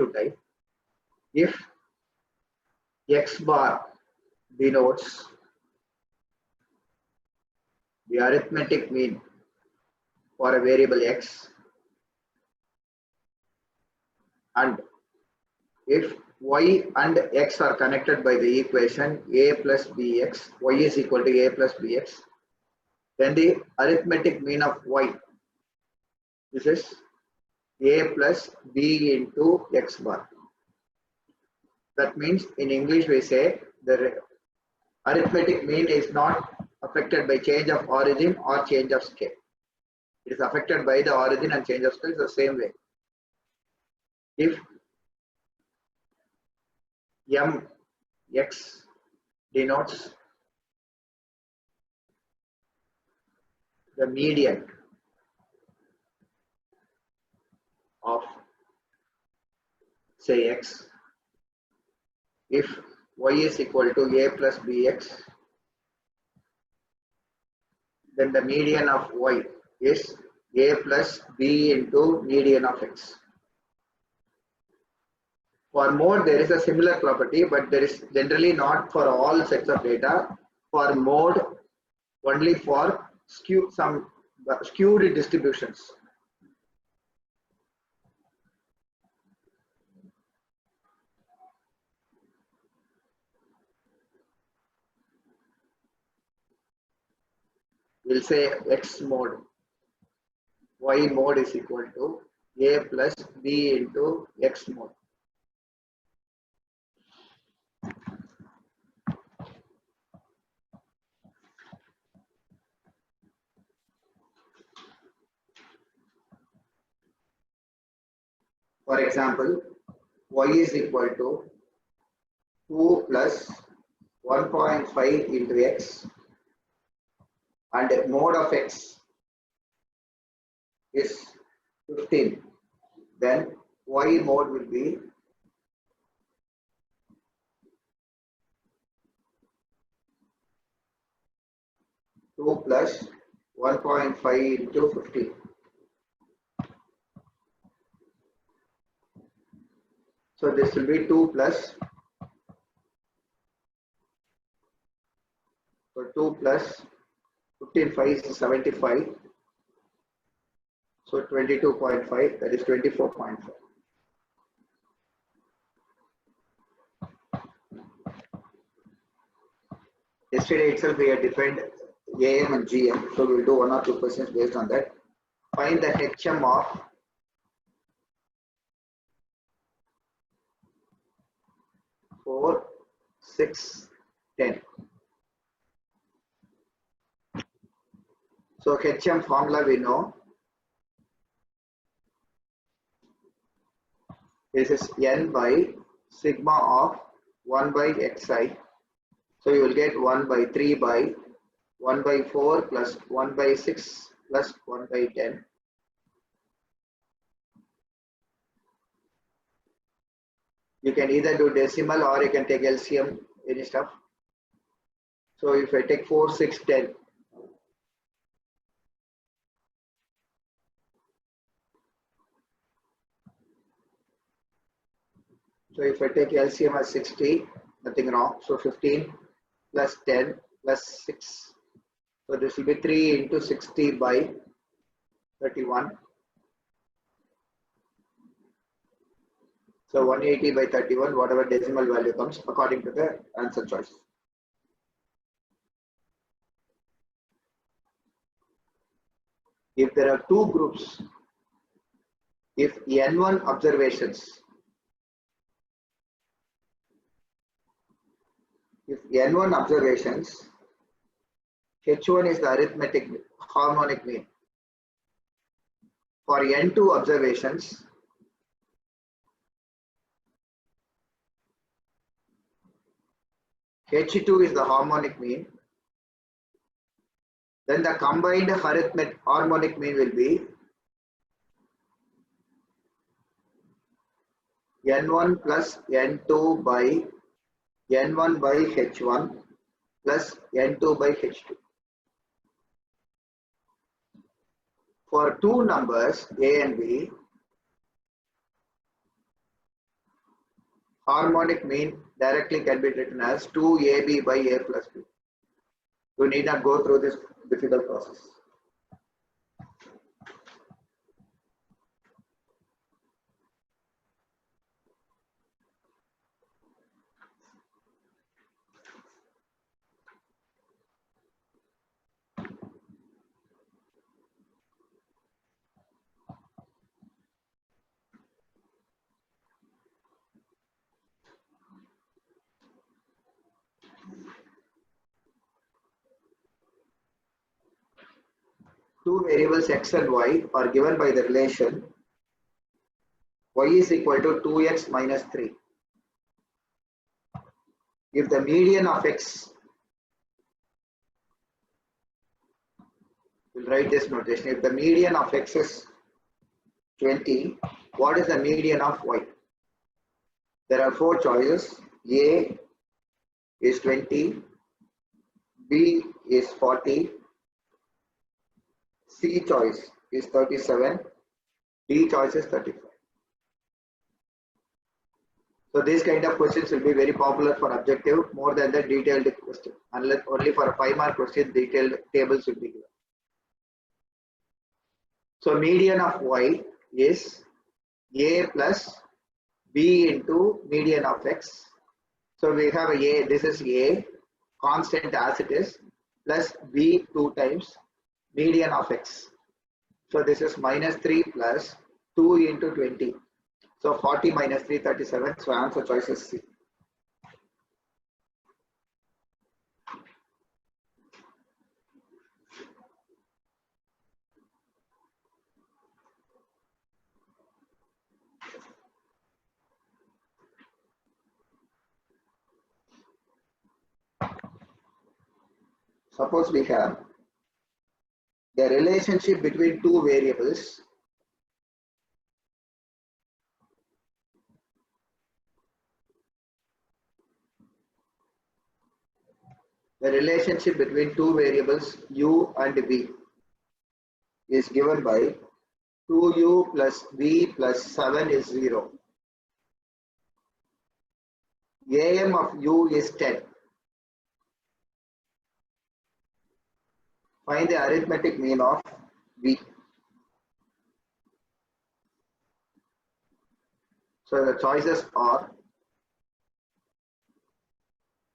to type. If x bar denotes the arithmetic mean for a variable x, and if y and x are connected by the equation a plus bx, y is equal to a plus bx, then the arithmetic mean of y, this is a plus b into x bar. That means in English we say the arithmetic mean is not affected by change of origin or change of scale. It is affected by the origin and change of scale the same way. If mx denotes the median of say x, if y is equal to a plus bx, then the median of y is a plus b into median of x. For mode, there is a similar property, but there is generally not for all sets of data. For mode, only for skewed distributions. We'll say x mode, y mode is equal to a plus b into x mode. For example, y is equal to 2 plus 1.5 into x, and mode of x is 15. Then y mode will be 2 plus 1.5 into 15. So this will be 2 plus, so 2 plus 15, 5 is 75. So 22.5, that is 24.5. Yesterday itself we had defined AM and GM, so we will do 1 or 2 questions based on that. Find the HM of 4, 6, 10. So HM formula we know. This is n by sigma of 1 by xi. So you will get 1 by 3 by 1 by 4 plus 1 by 6 plus 1 by 10. You can either do decimal or you can take LCM, any stuff. So if I take 4, 6, 10. So if I take LCM as 60, nothing wrong. So 15 plus 10 plus 6. So this will be 3 into 60 by 31. So 180 by 31, whatever decimal value comes according to the answer choice. If there are two groups, if n1 observations, H1 is the arithmetic harmonic mean. For n2 observations, H2 is the harmonic mean. Then the combined harmonic mean will be n1 plus n2 by n1 by h1 plus n2 by h2. For two numbers a and b, harmonic mean directly can be written as 2ab by a plus b. You need not go through this difficult process. Two variables x and y are given by the relation y is equal to 2x minus 3. If the median of x, we'll write this notation, if the median of x is 20, what is the median of y? There are four choices. A is 20, B is 40, C choice is 37, D choice is 35. So these kind of questions will be very popular for objective more than the detailed question. Unless only for a 5-mark question, detailed tables will be given. So median of y is a plus b into median of x. So we have a, this is a constant as it is, plus b 2 times median of x. So this is minus 3 plus 2 into 20. So 40 minus 3, 37. So answer choice is C. Suppose we have the relationship between two variables u and v is given by 2u plus v plus 7 is 0. AM of u is 10. Find the arithmetic mean of v. So the choices are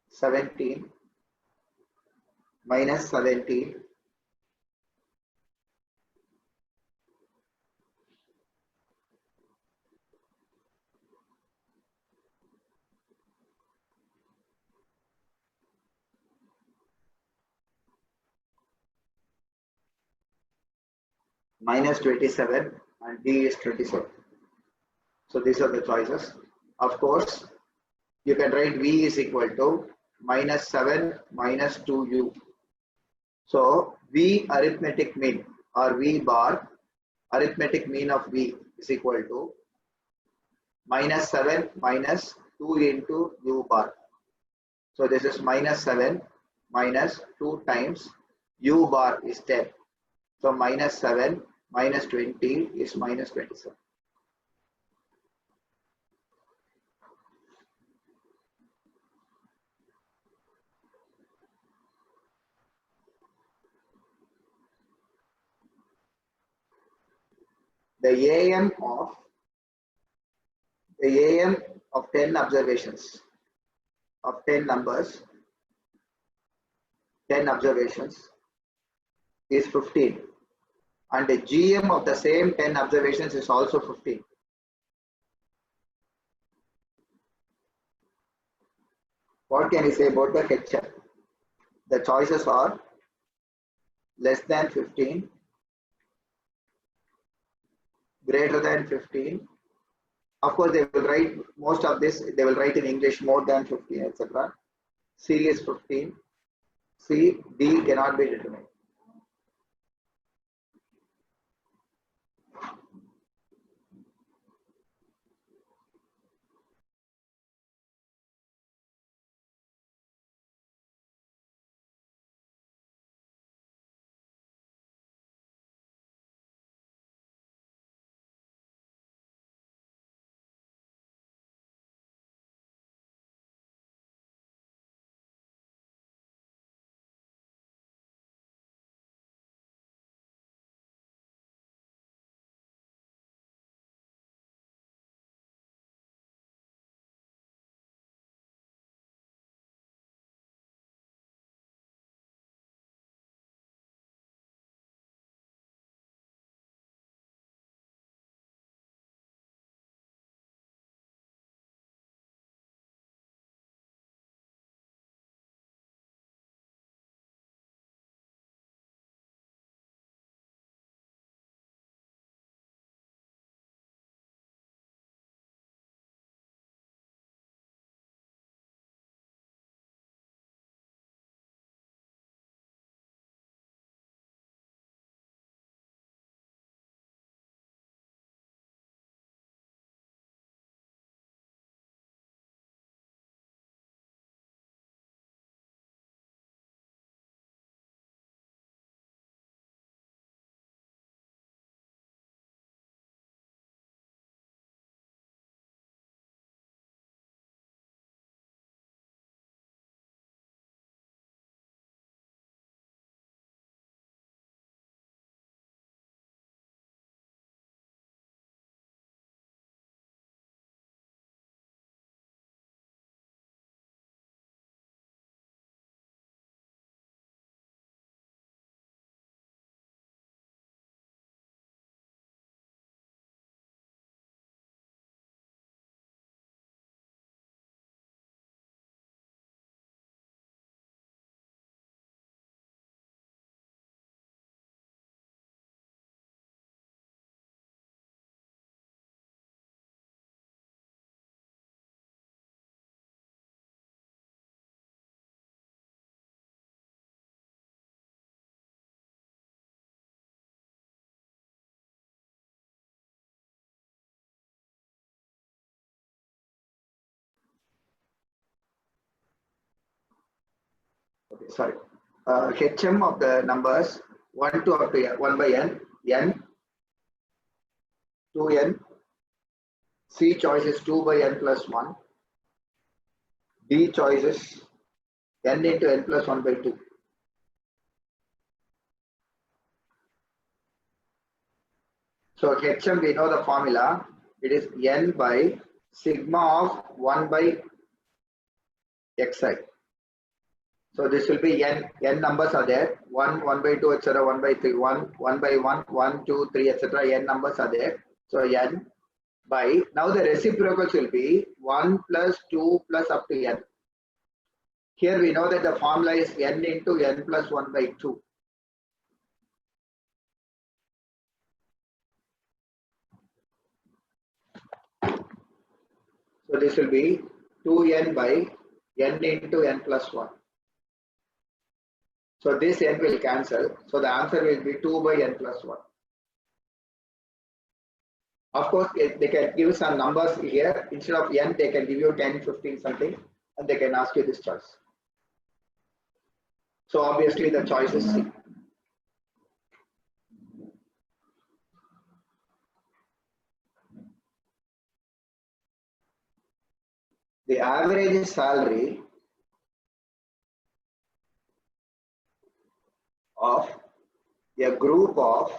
17 minus 17 minus 27 and D is 27. So these are the choices. Of course, you can write V is equal to minus 7 minus 2U. So V arithmetic mean or V bar arithmetic mean of V is equal to minus 7 minus 2 into U bar. So this is minus 7 minus 2 times U bar is 10. So minus 7 minus 20 is minus 27. The AM of 10 observations of 10 numbers, 10 observations is 15, and the GM of the same 10 observations is also 15. What can you say about the HM? The choices are less than 15, greater than 15. Of course, they will write most of this, they will write in English more than 15, etc. C is 15. C, D cannot be determined. Okay, sorry. HM of the numbers 1 to up to 1 by n, n, 2n, C choice is 2 by n plus 1, D choice is n into n plus 1 by 2. So HM, we know the formula, it is n by sigma of 1 by xi. So this will be n numbers are there, 1, 1 by 2, etc., 1 by 3, 1, 1 by 1, 1, 2, 3, etc. n numbers are there. So n by, now the reciprocals will be 1 plus 2 plus up to n. Here we know that the formula is n into n plus 1 by 2. So this will be 2n by n into n plus 1. So this n will cancel. So the answer will be 2 by n plus 1. Of course, they can give some numbers here. Instead of n, they can give you 10, 15 something, and they can ask you this choice. So obviously the choice is C. The average salary of a group of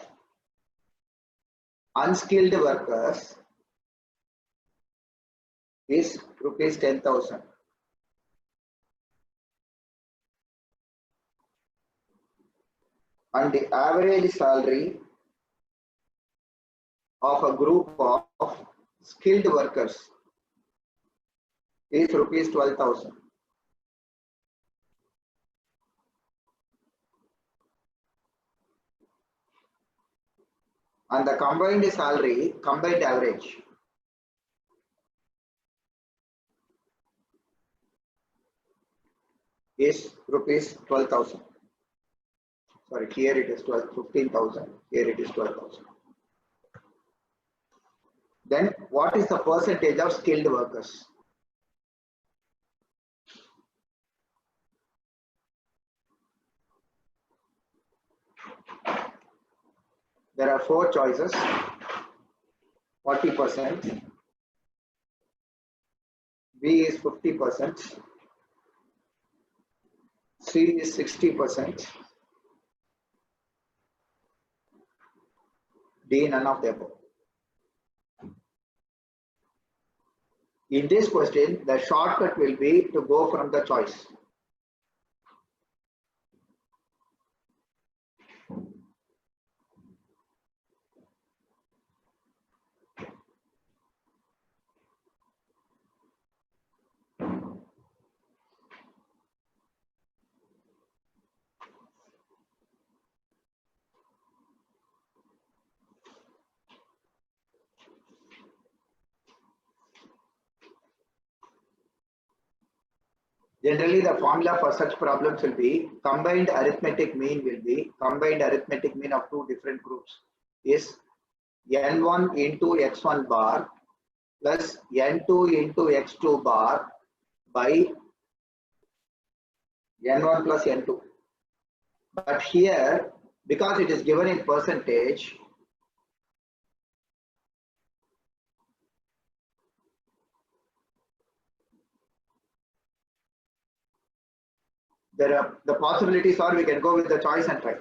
unskilled workers is rupees 10,000. And the average salary of a group of skilled workers is rupees 12,000. And the combined salary, combined average is rupees 12,000. Sorry, here it is 15,000. Here it is 12,000. Then what is the percentage of skilled workers? There are 4 choices. 40%, B is 50%, C is 60%, D none of the above. In this question, the shortcut will be to go from the choice. Generally, the formula for such problems will be combined arithmetic mean will be combined arithmetic mean of 2 different groups is n1 into x1 bar plus n2 into x2 bar by n1 plus n2. But here, because it is given in percentage, there are the possibilities are we can go with the choice and try.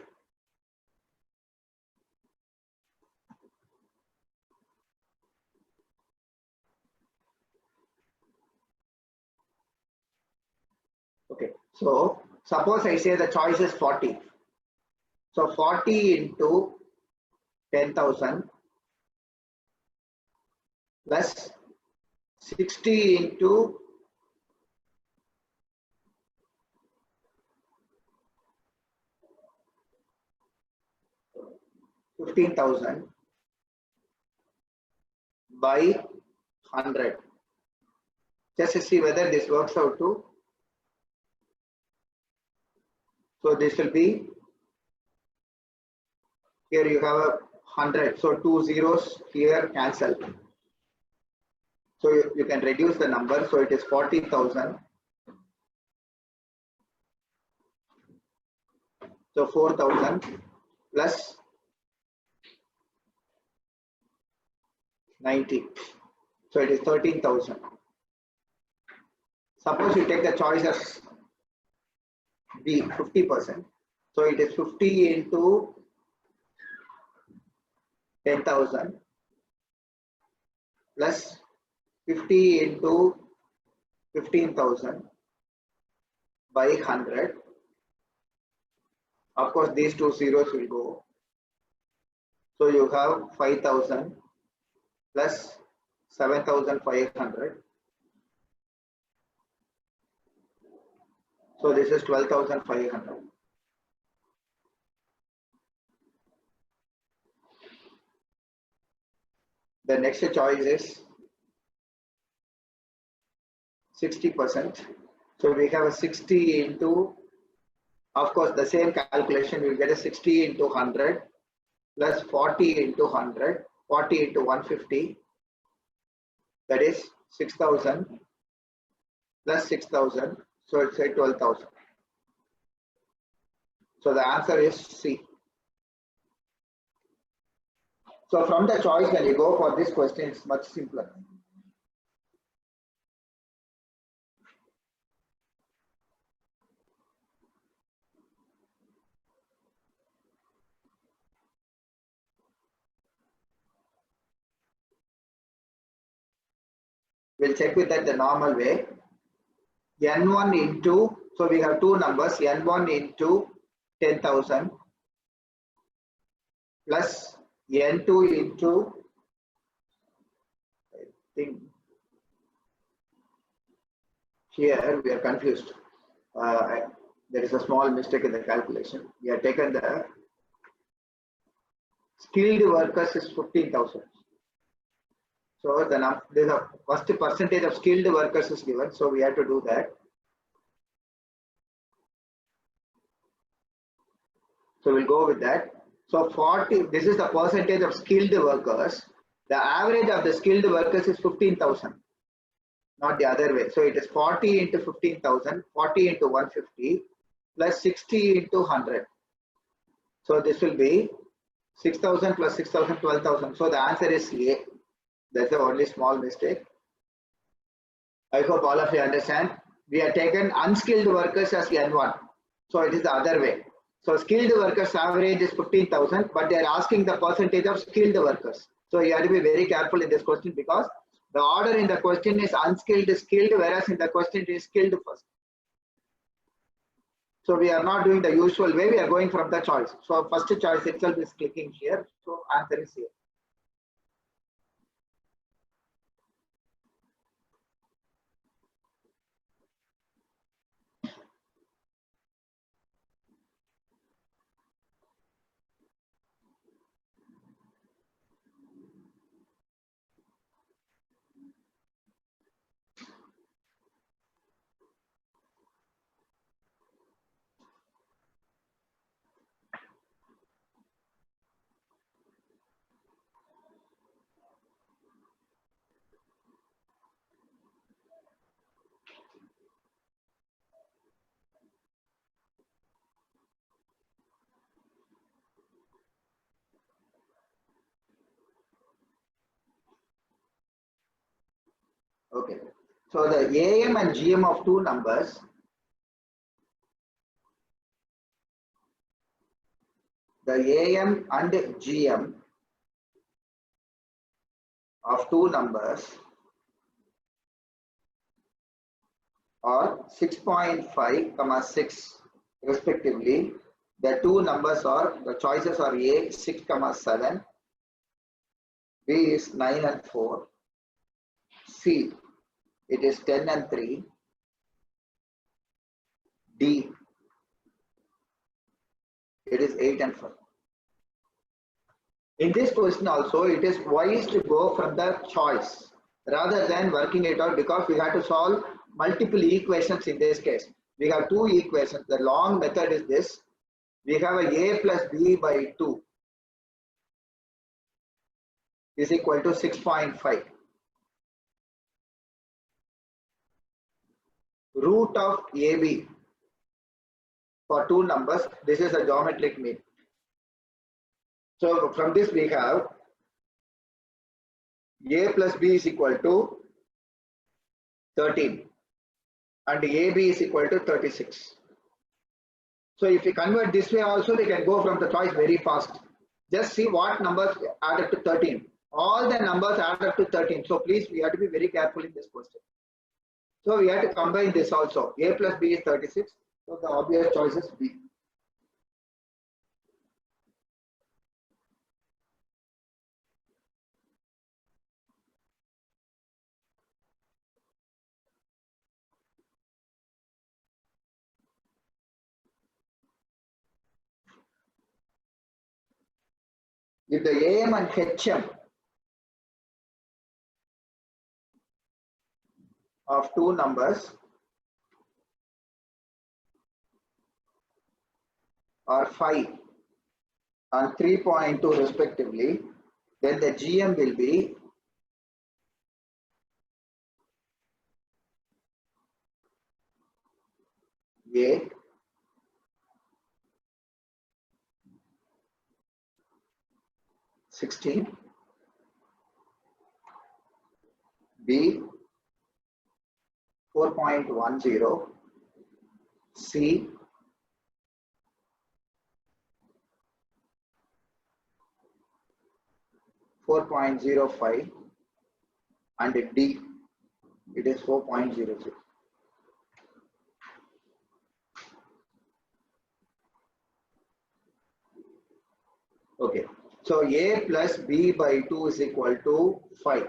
Okay, so suppose I say the choice is 40. So 40 into 10,000 plus 60 into 15,000 by 100. Just to see whether this works out to. So this will be, here you have a 100. So 2 zeros here cancel. So you can reduce the number. So it is 40,000 So 4,000 plus 90. So it is 13,000. Suppose you take the choice as B, 50%. So it is 50 into 10,000 plus 50 into 15,000 by 100. Of course, these two zeros will go. So you have 5,000 plus 7,500. So this is 12,500. The next choice is 60%. So we have a 60 into, of course, the same calculation, we will get a 60 into 100 plus 40 into 100, 40 into 150. That is 6,000 plus 6,000. So it's a 12,000. So the answer is C. So from the choice, when you go for this question, it's much simpler. We'll check with that the normal way. N1 into, so we have two numbers, N1 into 10,000 plus N2 into, I think here we are confused. There is a small mistake in the calculation. We have taken the skilled workers is 15,000. So there's a first percentage of skilled workers is given. So we have to do that. So we'll go with that. So 40, this is the percentage of skilled workers. The average of the skilled workers is 15,000, not the other way. So it is 40 into 15,000, 40 into 150 plus 60 into 100. So this will be 6,000 plus 6,000, 12,000. So the answer is A. That's the only small mistake. I hope all of you understand. We have taken unskilled workers as N1. So it is the other way. So skilled workers average is 15,000, but they are asking the percentage of skilled workers. So you have to be very careful in this question because the order in the question is unskilled, skilled, whereas in the question it is skilled first. So we are not doing the usual way, we are going from the choice. So first choice itself is clicking here. So answer is here. Okay. So the AM and GM of two numbers, the AM and GM of two numbers are 6.5, 6 respectively. The two numbers are, the choices are A 6, 7, B is 9 and 4, C it is 10 and 3, D it is 8 and 5. In this question also, it is wise to go from the choice rather than working it out because we have to solve multiple equations in this case. We have two equations. The long method is this. We have a plus B by 2 is equal to 6.5. Root of AB for two numbers. This is a geometric mean. So from this we have A plus B is equal to 13 and AB is equal to 36. So if we convert this way also, we can go from the choice very fast. Just see what numbers add up to 13. All the numbers add up to 13. So please, we have to be very careful in this question. So we have to combine this also. A plus B is 36. So the obvious choice is B. If the AM and HM of two numbers are 5 and 3.2 respectively, then the GM will be A, (16), B, 4.10, C, 4.05, and D, it is 4.00. Okay, so A plus B by 2 is equal to 5.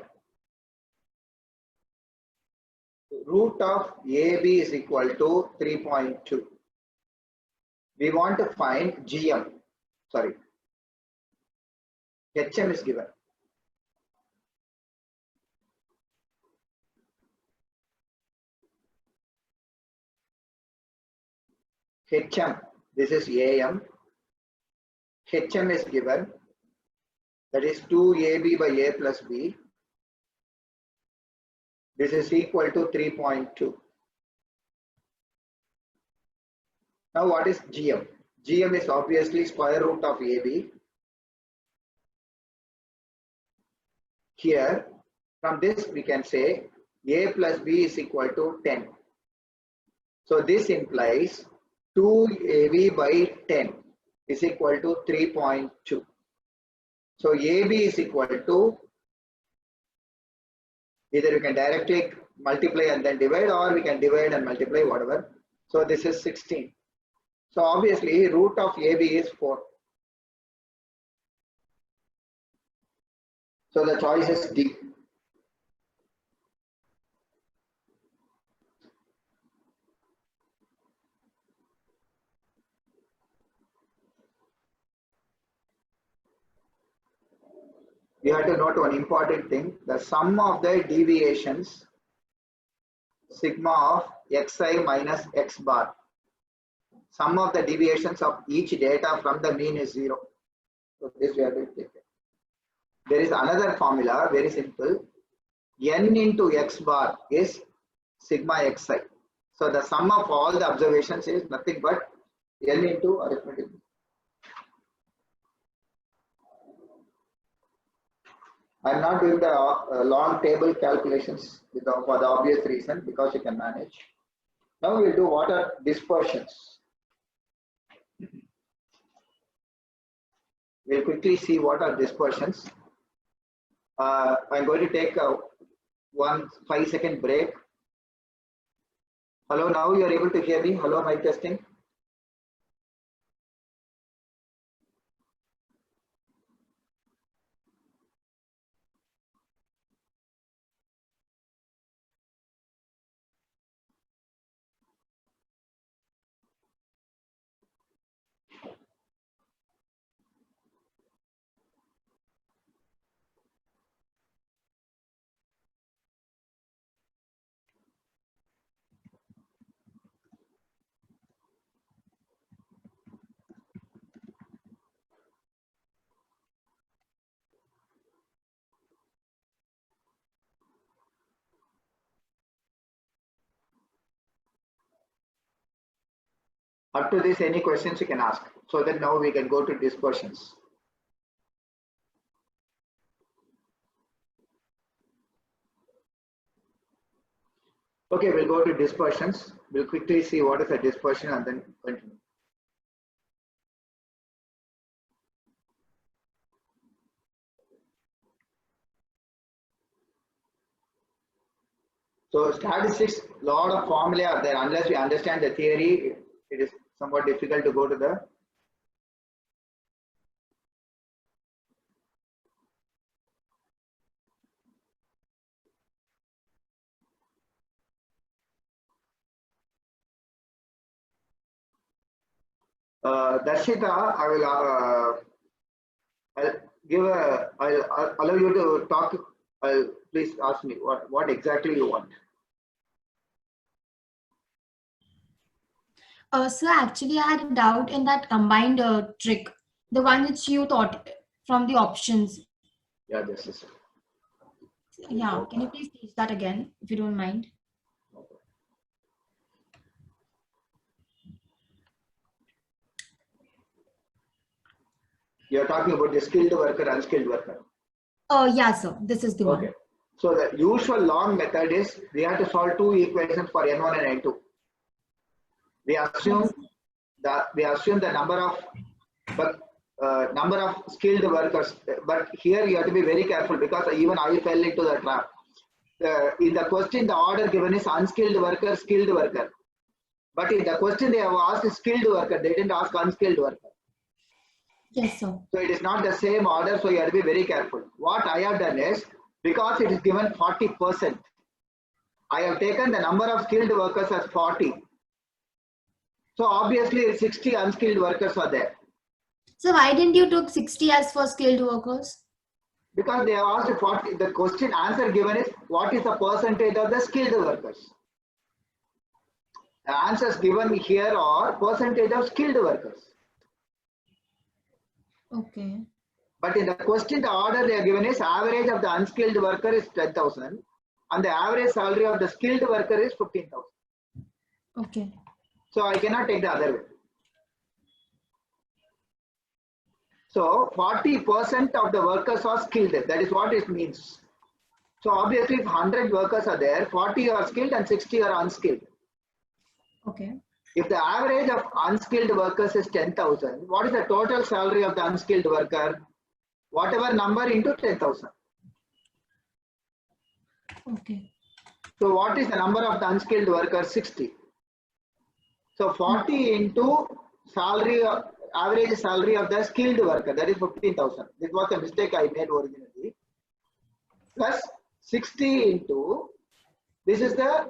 Root of AB is equal to 3.2. We want to find GM, sorry, HM is given. HM, this is AM. HM is given, that is 2AB by A plus B. This is equal to 3.2. Now what is GM? GM is obviously square root of AB. Here, from this we can say A plus B is equal to 10. So this implies 2AB by 10 is equal to 3.2. So AB is equal to, either you can directly multiply and then divide, or we can divide and multiply, whatever. So this is 16. So obviously root of AB is 4. So the choice is D. You have to note one important thing: the sum of the deviations sigma of xi minus x bar. Sum of the deviations of each data from the mean is 0. So this we have to take. There is another formula, very simple. N into x bar is sigma xi. So the sum of all the observations is nothing but N into arithmetic. I am not doing the long table calculations for the obvious reason, because you can manage. Now we will do what are dispersions. We'll quickly see what are dispersions. I'm going to take a 5-second break. Hello, now you are able to hear me? Hello, mic testing. Up to this, any questions you can ask. So that now we can go to dispersions. Okay, we'll go to dispersions. We'll quickly see what is a dispersion and then continue. So statistics, lot of formulae are there. Unless we understand the theory, it is somewhat difficult to go to the. Darshita, I'll allow you to talk. Please ask me what exactly you want. So actually, I had a doubt in that combined trick, the one which you thought from the options. Yeah, this is. Yeah, can you please teach that again, if you don't mind? You're talking about the skilled worker, unskilled worker. Yeah, sir. This is the one. So the usual long method is we have to solve two equations for N1 and N2. We assume the number of skilled workers, but here you have to be very careful because even I fell into the trap. In the question, the order given is unskilled worker, skilled worker. But in the question, they have asked skilled worker. They didn't ask unskilled worker. Yes, sir. So it is not the same order. So you have to be very careful. What I have done is, because it is given 40%, I have taken the number of skilled workers as 40. So obviously 60 unskilled workers are there. So why didn't you took 60 as for skilled workers? Because they have asked 40, the question answer given is what is the percentage of the skilled workers? The answers given here are percentage of skilled workers. Okay. But in the question, the order they are given is average of the unskilled worker is 10,000 and the average salary of the skilled worker is 15,000. Okay. So I cannot take the other way. So 40% of the workers are skilled. That is what it means. So obviously if 100 workers are there, 40 are skilled and 60 are unskilled. Okay. If the average of unskilled workers is 10,000, what is the total salary of the unskilled worker? Whatever number into 10,000. Okay. So what is the number of the unskilled worker? 60. So 40 into salary, average salary of the skilled worker, that is 15,000. This was a mistake I made originally. Plus 60 into, this is the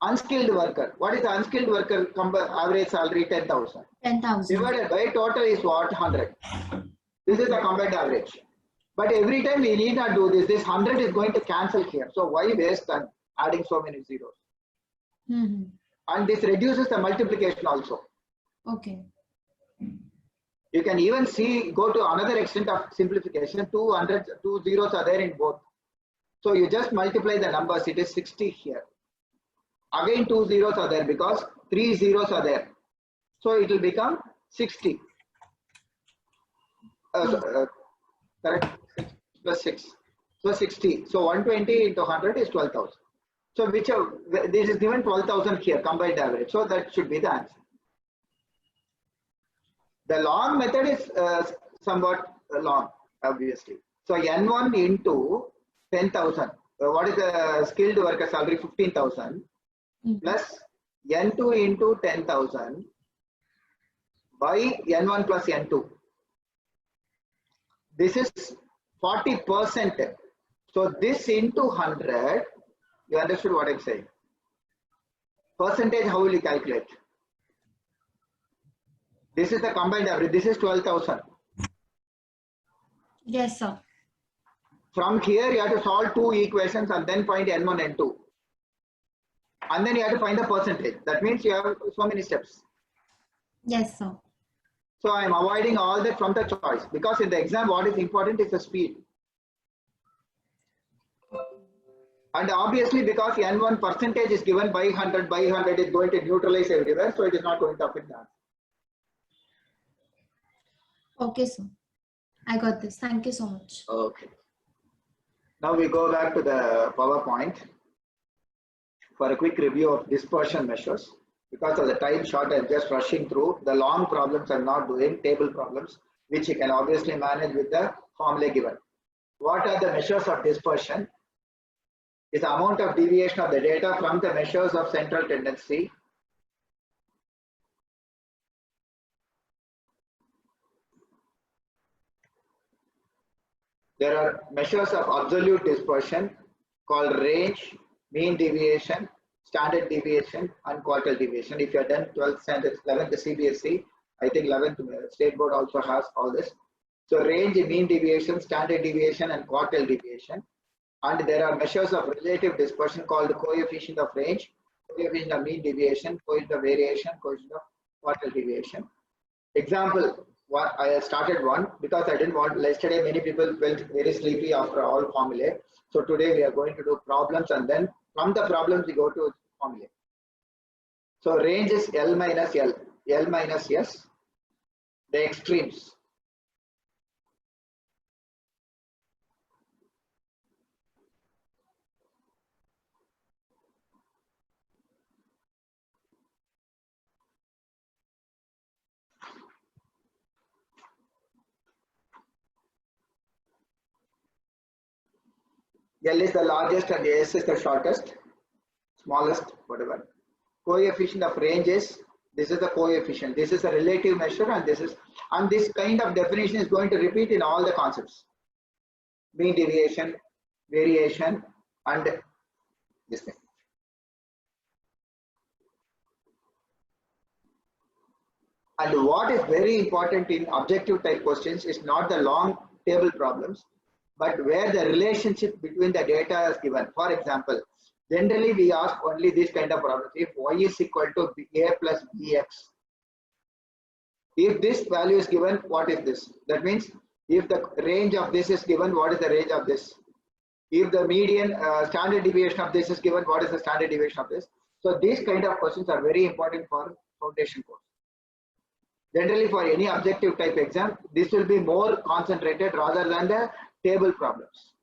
unskilled worker. What is the unskilled worker average salary? 10,000. 10,000. Divided by total is what? 100. This is the combined average. But every time we need not do this. This 100 is going to cancel here. So why waste time adding so many zeros? Mm-hmm. And this reduces the multiplication also. Okay. You can even see, go to another extent of simplification. 2 zeros are there in both. So you just multiply the numbers. It is 60 here. Again 2 zeros are there because 3 zeros are there. So it will become 60. Correct? 6 plus 6. So 60. So 120 into 100 is 12,000. So this is given 12,000 here, combined average. So that should be the answer. The long method is somewhat long, obviously. So N1 into 10,000. What is the skilled worker salary? 15,000 plus N2 into 10,000 by N1 plus N2. This is 40%. So this into 100, you understood what I'm saying? Percentage, how will you calculate? This is the combined average. This is 12,000. Yes, sir. From here, you have to solve two equations and then find N1, N2. And then you have to find the percentage. That means you have so many steps. Yes, sir. So I am avoiding all that from the choice because in the exam, what is important is the speed. And obviously because N1 percentage is given by 100 is going to neutralize everywhere, so it is not going to affect that. Okay, sir. I got this. Thank you so much. Okay. Now we go back to the PowerPoint for a quick review of dispersion measures. Because of the time short, I'm just rushing through. The long problems I'm not doing, table problems, which you can obviously manage with the formula given. What are the measures of dispersion? Is the amount of deviation of the data from the measures of central tendency. There are measures of absolute dispersion called range, mean deviation, standard deviation, and quartile deviation. If you have done 12th standard, 11th CBSE, I think 11th State Board also has all this. So range, mean deviation, standard deviation, and quartile deviation. And there are measures of relative dispersion called coefficient of range, coefficient of mean deviation, coefficient of variation, coefficient of quartile deviation. Example, what I started one because I didn't want, yesterday many people felt very sleepy after all formulae. So today we are going to do problems, and then from the problems we go to formulae. So range is L minus L, L minus S, the extremes. L is the largest and S is the shortest, smallest, whatever. Coefficient of range is, this is the coefficient, this is a relative measure, and this kind of definition is going to repeat in all the concepts. Mean deviation, variation, and this thing. And what is very important in objective type questions is not the long table problems, but where the relationship between the data is given. For example, generally we ask only this kind of problems. If y is equal to a plus bx, if this value is given, what is this? That means if the range of this is given, what is the range of this? If the median standard deviation of this is given, what is the standard deviation of this? So these kind of questions are very important for foundation course. Generally for any objective type exam, this will be more concentrated rather than the table problems,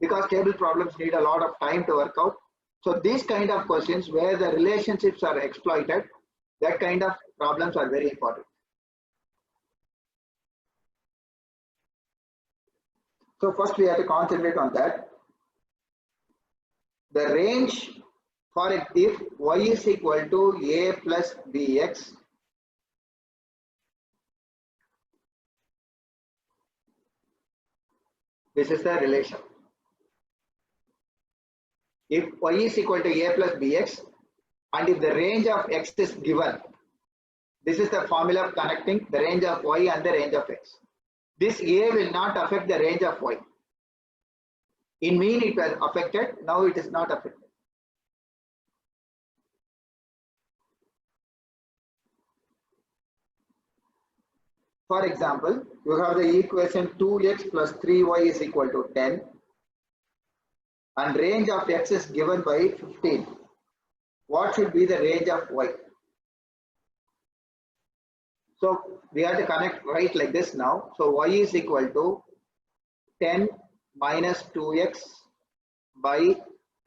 because table problems need a lot of time to work out. So these kind of questions where the relationships are exploited, that kind of problems are very important. So first we have to concentrate on that. The range for it, if y is equal to a plus bx, this is the relation. If y is equal to a plus bx, and if the range of x is given, this is the formula connecting the range of y and the range of x. This a will not affect the range of y. In mean it was affected, now it is not affected. For example, you have the equation 2x plus 3y is equal to 10, and range of x is given by 15. What should be the range of y? So we have to connect right like this now. So y is equal to 10 minus 2x by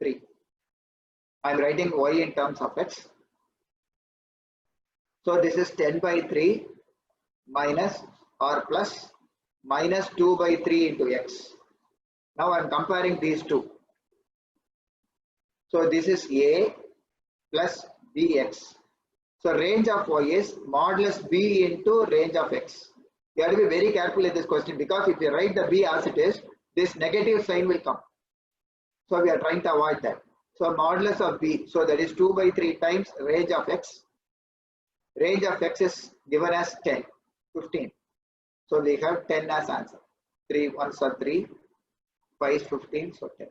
3. I am writing y in terms of x. So this is 10 by 3 minus or plus minus 2 by 3 into x. Now I am comparing these two. So this is a plus bx. So range of y is modulus b into range of x. You have to be very careful in this question, because if you write the b as it is, this negative sign will come. So we are trying to avoid that. So modulus of b, so that is 2 by 3 times range of x. Range of x is given as 10, 15. So we have 10 as answer. 3 ones are 3, 5 is 15, so 10.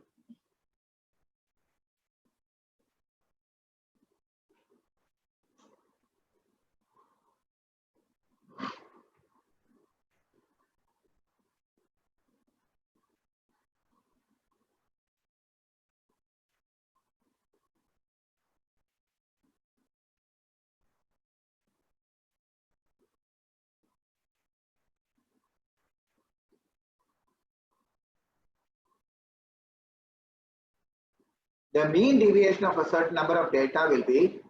The mean deviation of a certain number of data will be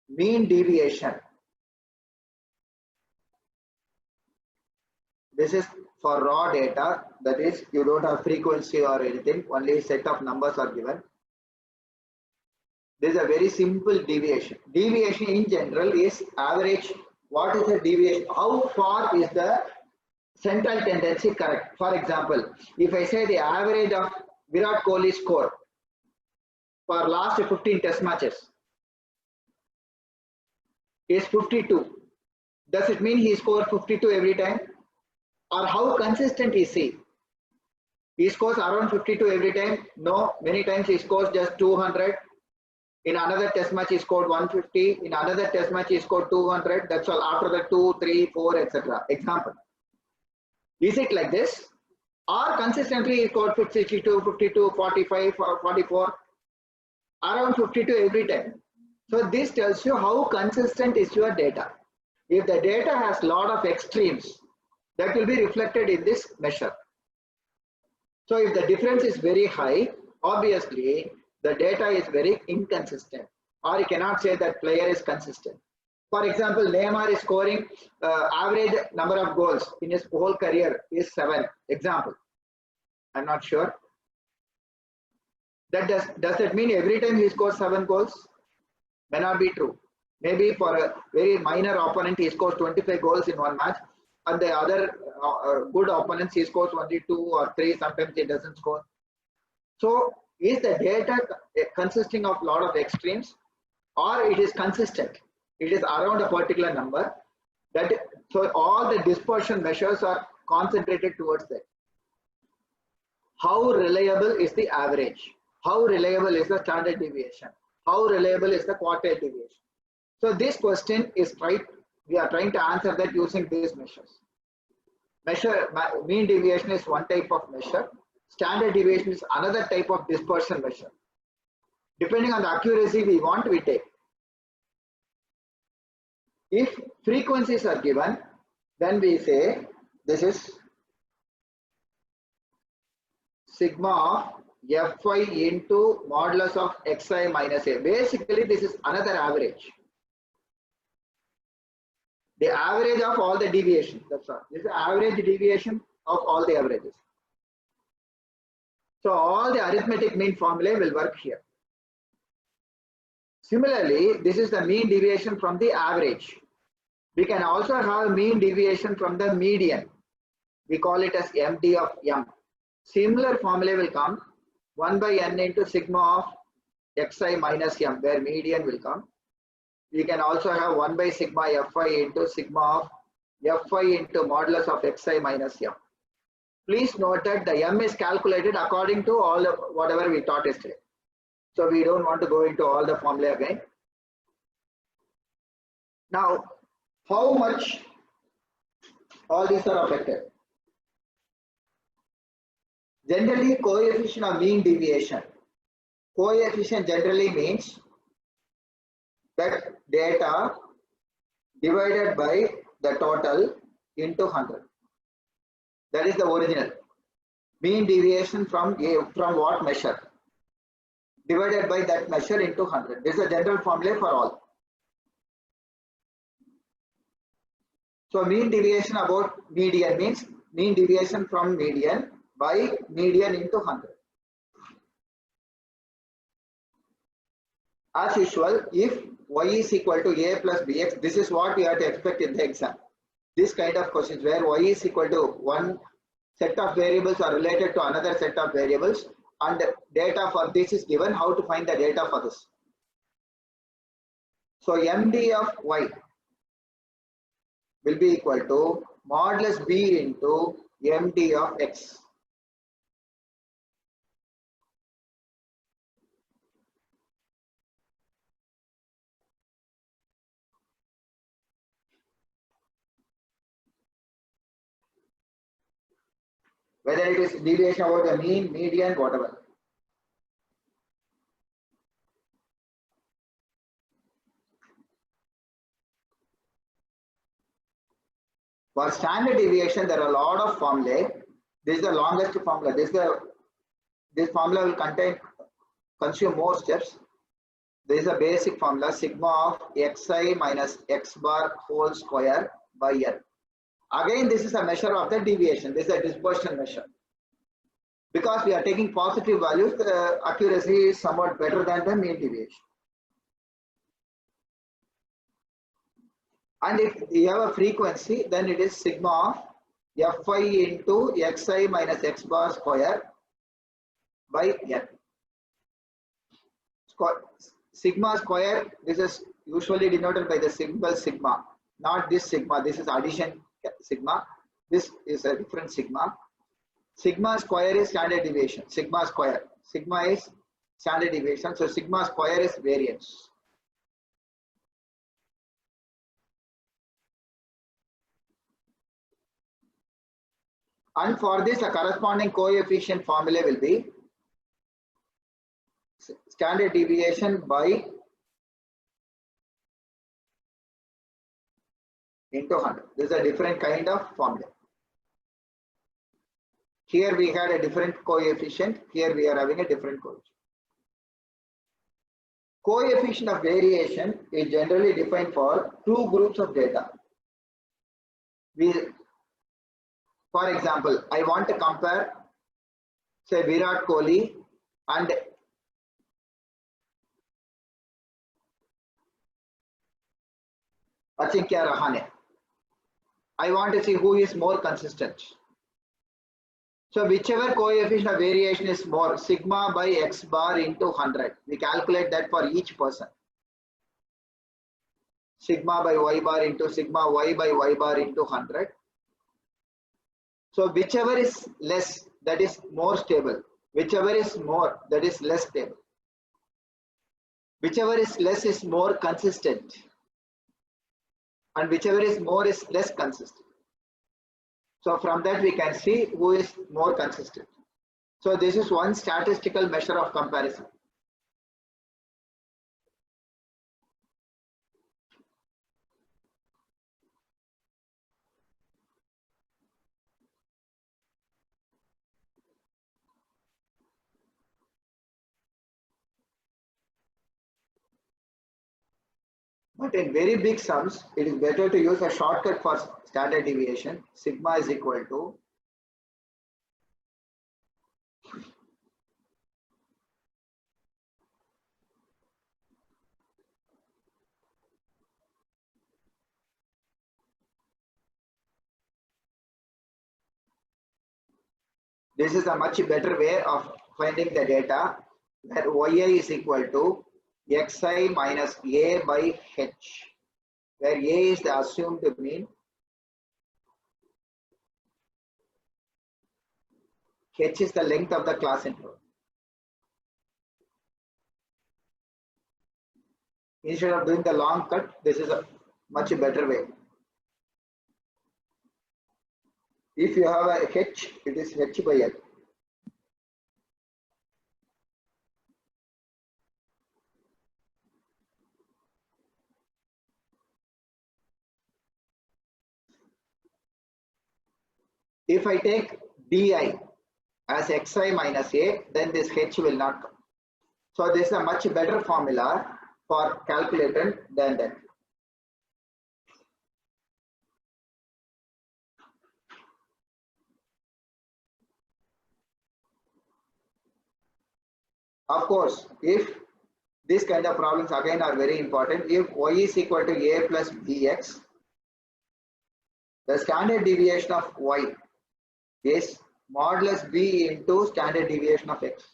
mean deviation. This is for raw data, that is you don't have frequency or anything, only set of numbers are given. This is a very simple deviation. Deviation in general is average. What is the deviation? How far is the central tendency correct? For example, if I say the average of Virat Kohli's score for last 15 test matches is 52. Does it mean he scores 52 every time? Or how consistent is he? He scores around 52 every time? No, many times he scores just 200. In another test match he scored 150. In another test match he scored 200. That's all. After the 2, 3, 4, etc. Example. Is it like this? Or consistently he scored 62, 52, 45, 44, around 52 every time. So this tells you how consistent is your data. If the data has lot of extremes, that will be reflected in this measure. So if the difference is very high, obviously the data is very inconsistent, or you cannot say that player is consistent. For example, Neymar is scoring average number of goals in his whole career is 7. Example. I'm not sure. That does that mean every time he scores 7 goals? May not be true. Maybe for a very minor opponent he scores 25 goals in one match, and the other good opponents he scores only 2 or 3. Sometimes he doesn't score. So is the data consisting of lot of extremes, or it is consistent? It is around a particular number. That so all the dispersion measures are concentrated towards that. How reliable is the average? How reliable is the standard deviation? How reliable is the quartile deviation? So this question is we are trying to answer that using these measures. Mean deviation is one type of measure. Standard deviation is another type of dispersion measure. Depending on the accuracy we want, we take. If frequencies are given, then we say this is sigma of Fi into modulus of Xi minus A. Basically, this is another average. The average of all the deviations. That's all. This is the average deviation of all the averages. So all the arithmetic mean formulae will work here. Similarly, this is the mean deviation from the average. We can also have mean deviation from the median. We call it as MD of M. Similar formula will come 1 by n into sigma of Xi minus M, where median will come. We can also have 1 by sigma Fi into sigma of Fi into modulus of Xi minus M. Please note that the M is calculated according to all of whatever we taught yesterday. So we don't want to go into all the formula again. Now, how much all these are affected? Generally, coefficient of mean deviation. Coefficient generally means that data divided by the total into 100. That is the original. Mean deviation from what measure? Divided by that measure into 100. This is a general formula for all. So mean deviation about median means mean deviation from median by median into 100. As usual, if y is equal to a plus bx, this is what you have to expect in the exam. This kind of questions where y is equal to one set of variables are related to another set of variables, and data for this is given, how to find the data for this. So MD of y will be equal to modulus b into MD of x. Whether it is deviation over the mean, median, whatever. For standard deviation, there are a lot of formulae. This is the longest formula. This formula will consume more steps. This is a basic formula, sigma of xi minus x bar whole square by n. Again, this is a measure of the deviation. This is a dispersion measure. Because we are taking positive values, the accuracy is somewhat better than the mean deviation. And if you have a frequency, then it is sigma of fi into xi minus x bar square by n. Sigma square, this is usually denoted by the symbol sigma, not this sigma. This is addition sigma. This is a different sigma. Sigma square is standard deviation. Sigma square. Sigma is standard deviation. So sigma square is variance. And for this, a corresponding coefficient formula will be standard deviation by into 100. This is a different kind of formula. Here we had a different coefficient. Here we are having a different coefficient. Coefficient of variation is generally defined for two groups of data. For example, I want to compare, say, Virat Kohli and Ajinkya Rahane. I want to see who is more consistent. So whichever coefficient of variation is more, sigma by x bar into 100. We calculate that for each person. Sigma by y bar into sigma y by y bar into 100. So whichever is less, that is more stable. Whichever is more, that is less stable. Whichever is less is more consistent. And whichever is more is less consistent. So from that we can see who is more consistent. So this is one statistical measure of comparison. But in very big sums, it is better to use a shortcut for standard deviation. Sigma is equal to this is a much better way of finding the data, where yi is equal to xi minus a by h, where a is the assumed mean, h is the length of the class interval. Instead of doing the long cut, this is a much better way. If you have a h, it is h by l. If I take di as xi minus a, then this h will not come. So this is a much better formula for calculating than that. Of course, if these kind of problems again are very important, if y is equal to a plus bx, the standard deviation of y is modulus b into standard deviation of x.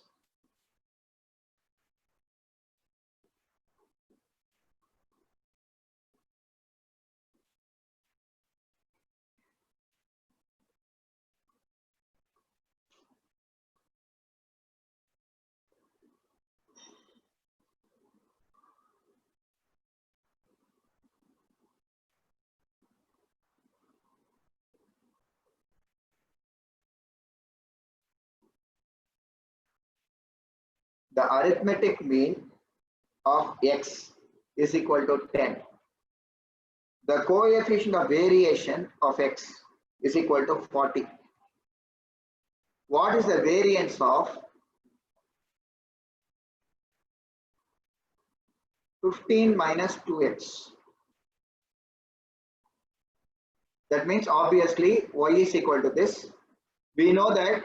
The arithmetic mean of x is equal to 10. The coefficient of variation of x is equal to 40. What is the variance of 15 minus 2x. That means obviously y is equal to this. We know that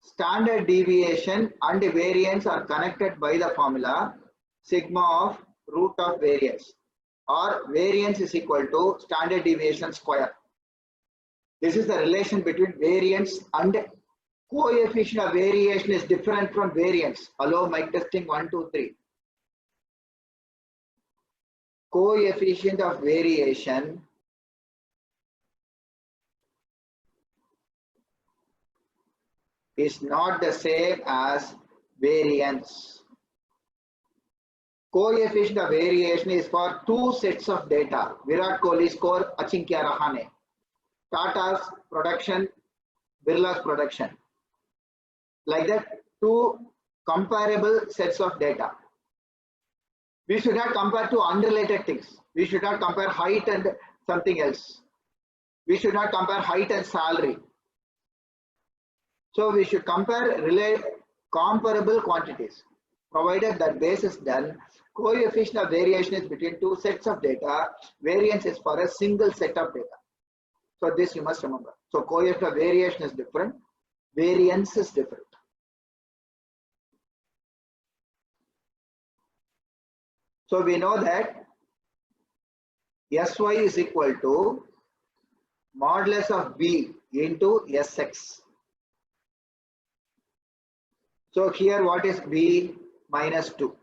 standard deviation and variance are connected by the formula sigma of root of variance, or variance is equal to standard deviation square. This is the relation between variance and coefficient of variation is different from variance. Hello, mic testing 1, 2, 3. Coefficient of variation is not the same as variance. Coefficient of variation is for two sets of data. Virat Kohli score, Ajinkya Rahane. Tata's production, Birla's production. Like that, two comparable sets of data. We should not compare two unrelated things. We should not compare height and something else. We should not compare height and salary. So we should compare comparable quantities. Provided that base is done, coefficient of variation is between two sets of data. Variance is for a single set of data. So this you must remember. So coefficient of variation is different. Variance is different. So we know that Sy is equal to modulus of B into Sx. So here what is B? Minus 2.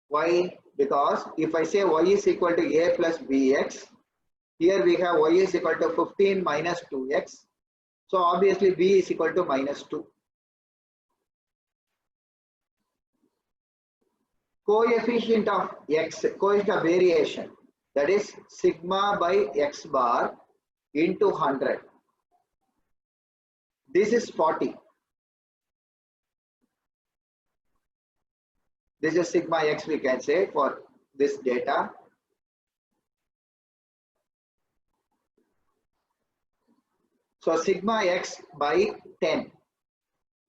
Why? Because if I say y is equal to a plus bx, here we have y is equal to 15 minus 2x. So obviously b is equal to minus 2. Coefficient of x, coefficient of variation, that is sigma by x bar into 100. This is 40. This is sigma x, we can say, for this data. So sigma x by 10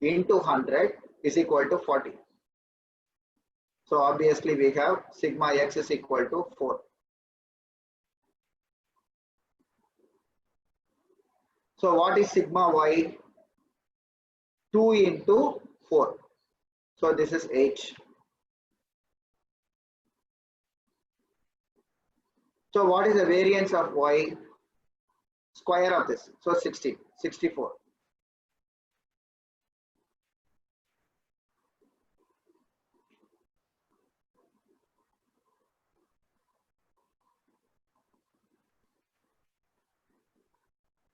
into 100 is equal to 40. So obviously we have sigma x is equal to 4. So what is sigma y? 2 into 4. So this is 8. So what is the variance of y? Square of this. So 60, 64.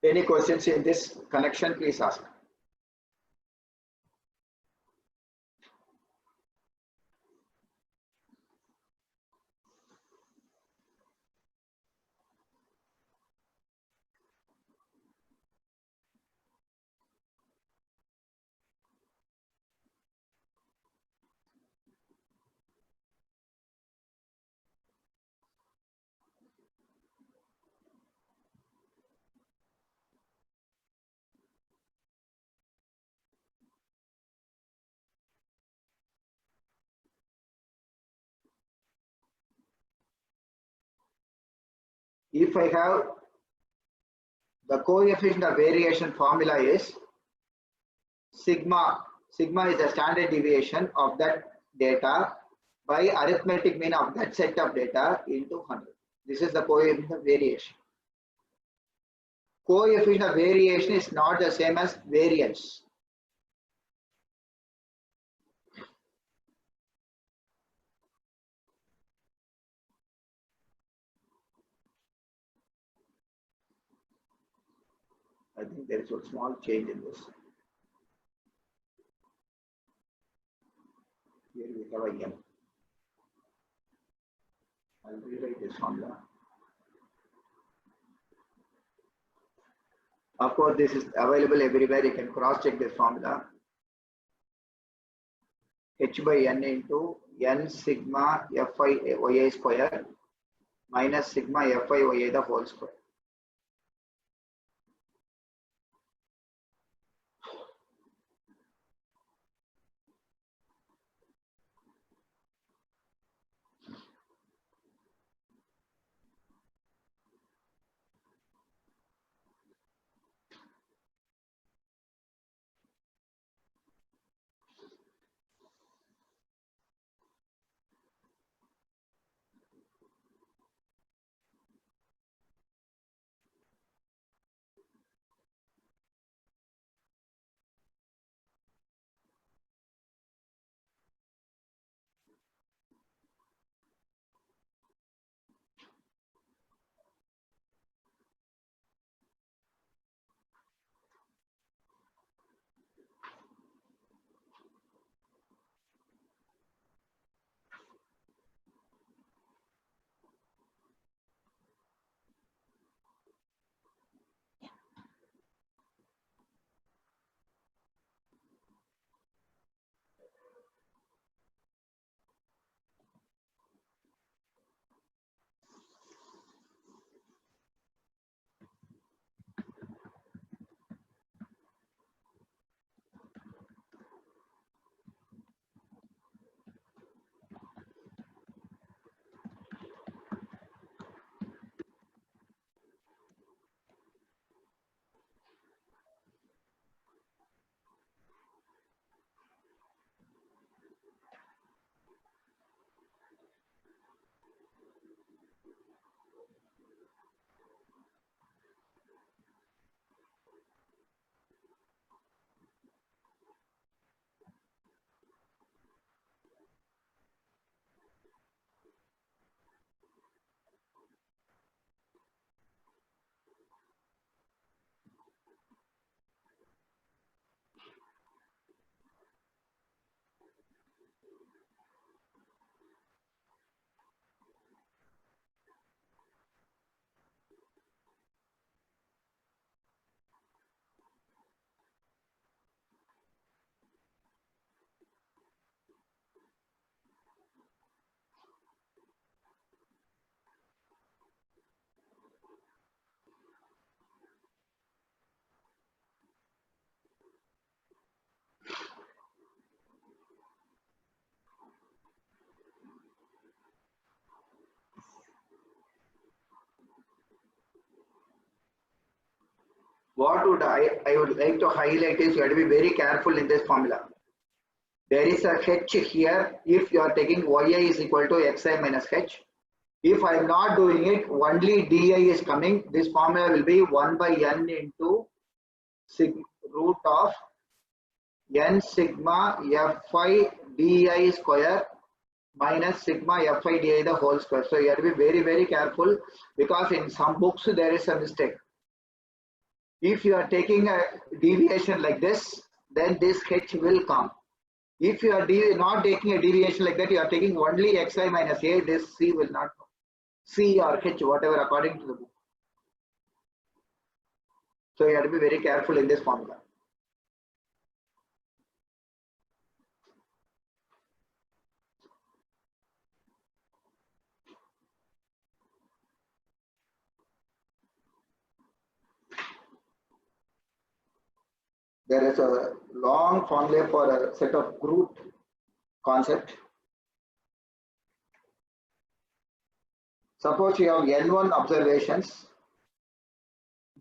Any questions in this connection, please ask. If I have the coefficient of variation formula is sigma. Sigma is the standard deviation of that data by arithmetic mean of that set of data into 100. This is the coefficient of variation. Coefficient of variation is not the same as variance. I think there is a small change in this. Here we have a m. I'll rewrite this formula. Of course, this is available everywhere. You can cross check this formula. H by n into n sigma fi yi square minus sigma fi yi the whole square. what would I would like to highlight is you have to be very careful in this formula. There is a h here if you are taking yi is equal to xi minus h. If I am not doing it, only di is coming. This formula will be 1 by n into root of n sigma fi di square minus sigma fi di the whole square. So you have to be very, very careful because in some books there is a mistake. If you are taking a deviation like this, then this h will come. If you are not taking a deviation like that, you are taking only xi minus a, this c will not come. C or h, whatever according to the book. So you have to be very careful in this formula. There is a long formula for a set of group concept. Suppose you have n1 observations.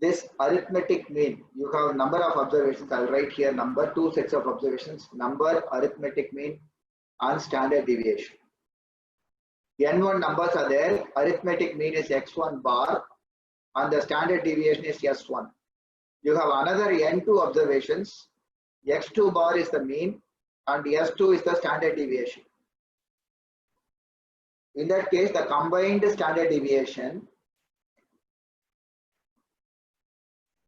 This arithmetic mean, you have number of observations. I'll write here number, 2 sets of observations, number, arithmetic mean, and standard deviation. N1 numbers are there. Arithmetic mean is x1 bar, and the standard deviation is s1. You have another n2 observations. X2 bar is the mean and S2 is the standard deviation. In that case, the combined standard deviation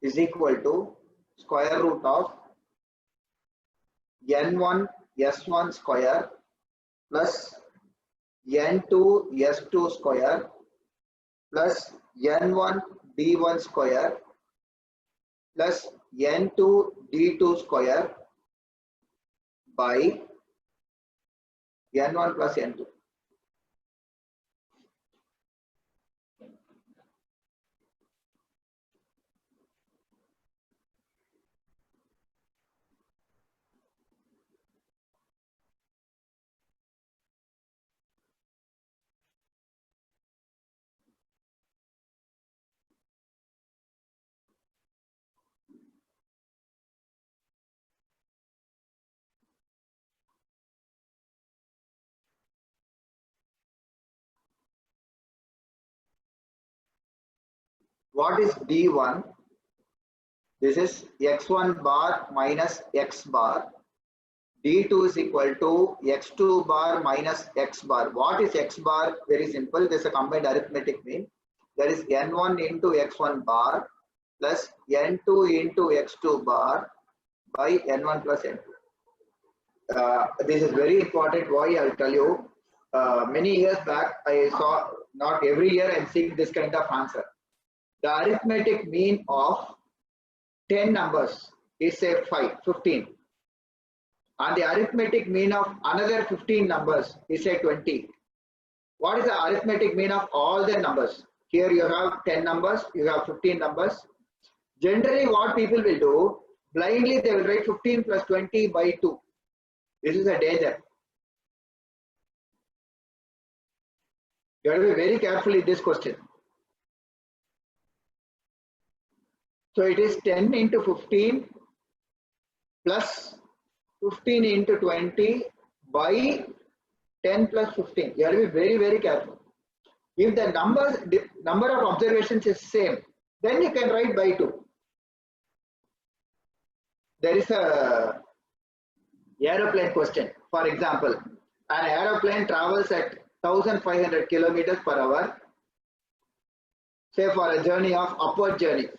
is equal to square root of n1 S1 square plus n2 S2 square plus n1 D1 square plus n2 d2 square by n1 plus n2. What is D1? This is x1 bar minus x bar. D2 is equal to x2 bar minus x bar. What is x bar? Very simple. This is a combined arithmetic mean. There is n1 into x1 bar plus n2 into x2 bar by n1 plus n2. This is very important. Why? I'll tell you. Many years back, I saw, not every year I'm seeing this kind of answer. The arithmetic mean of 10 numbers is say 15. And the arithmetic mean of another 15 numbers is say 20. What is the arithmetic mean of all the numbers? Here you have 10 numbers, you have 15 numbers. Generally what people will do, blindly they will write 15 plus 20 by 2. This is a danger. You have to be very careful in this question. So it is 10 into 15 plus 15 into 20 by 10 plus 15. You have to be very, very careful. If the number of observations is same, then you can write by 2. There is a aeroplane question. For example, an aeroplane travels at 1500 kilometers per hour, say for a journey of upward journey.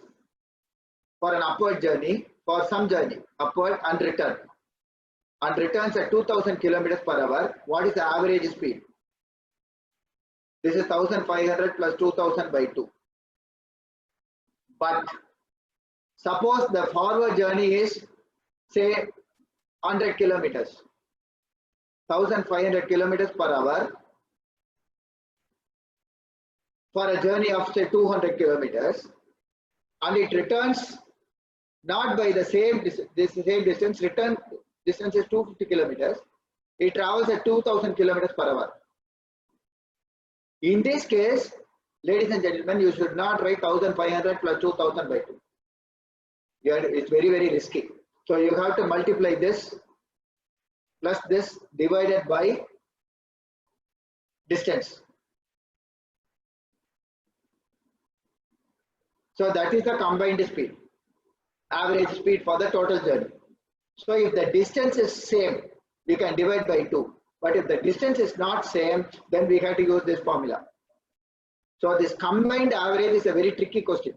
For an upward journey, for some journey, upward and return, and returns at 2000 kilometers per hour, what is the average speed? This is 1500 plus 2000 by 2. But suppose the forward journey is say 100 kilometers, 1500 kilometers per hour for a journey of say 200 kilometers, and it returns not by the same distance, return distance is 250 kilometers, it travels at 2000 kilometers per hour. In this case, ladies and gentlemen, you should not write 1500 plus 2000 by 2. It's very, very risky. So you have to multiply this plus this divided by distance. So that is the combined speed, average speed for the total journey. So if the distance is same, we can divide by 2. But if the distance is not same, then we have to use this formula. So this combined average is a very tricky question.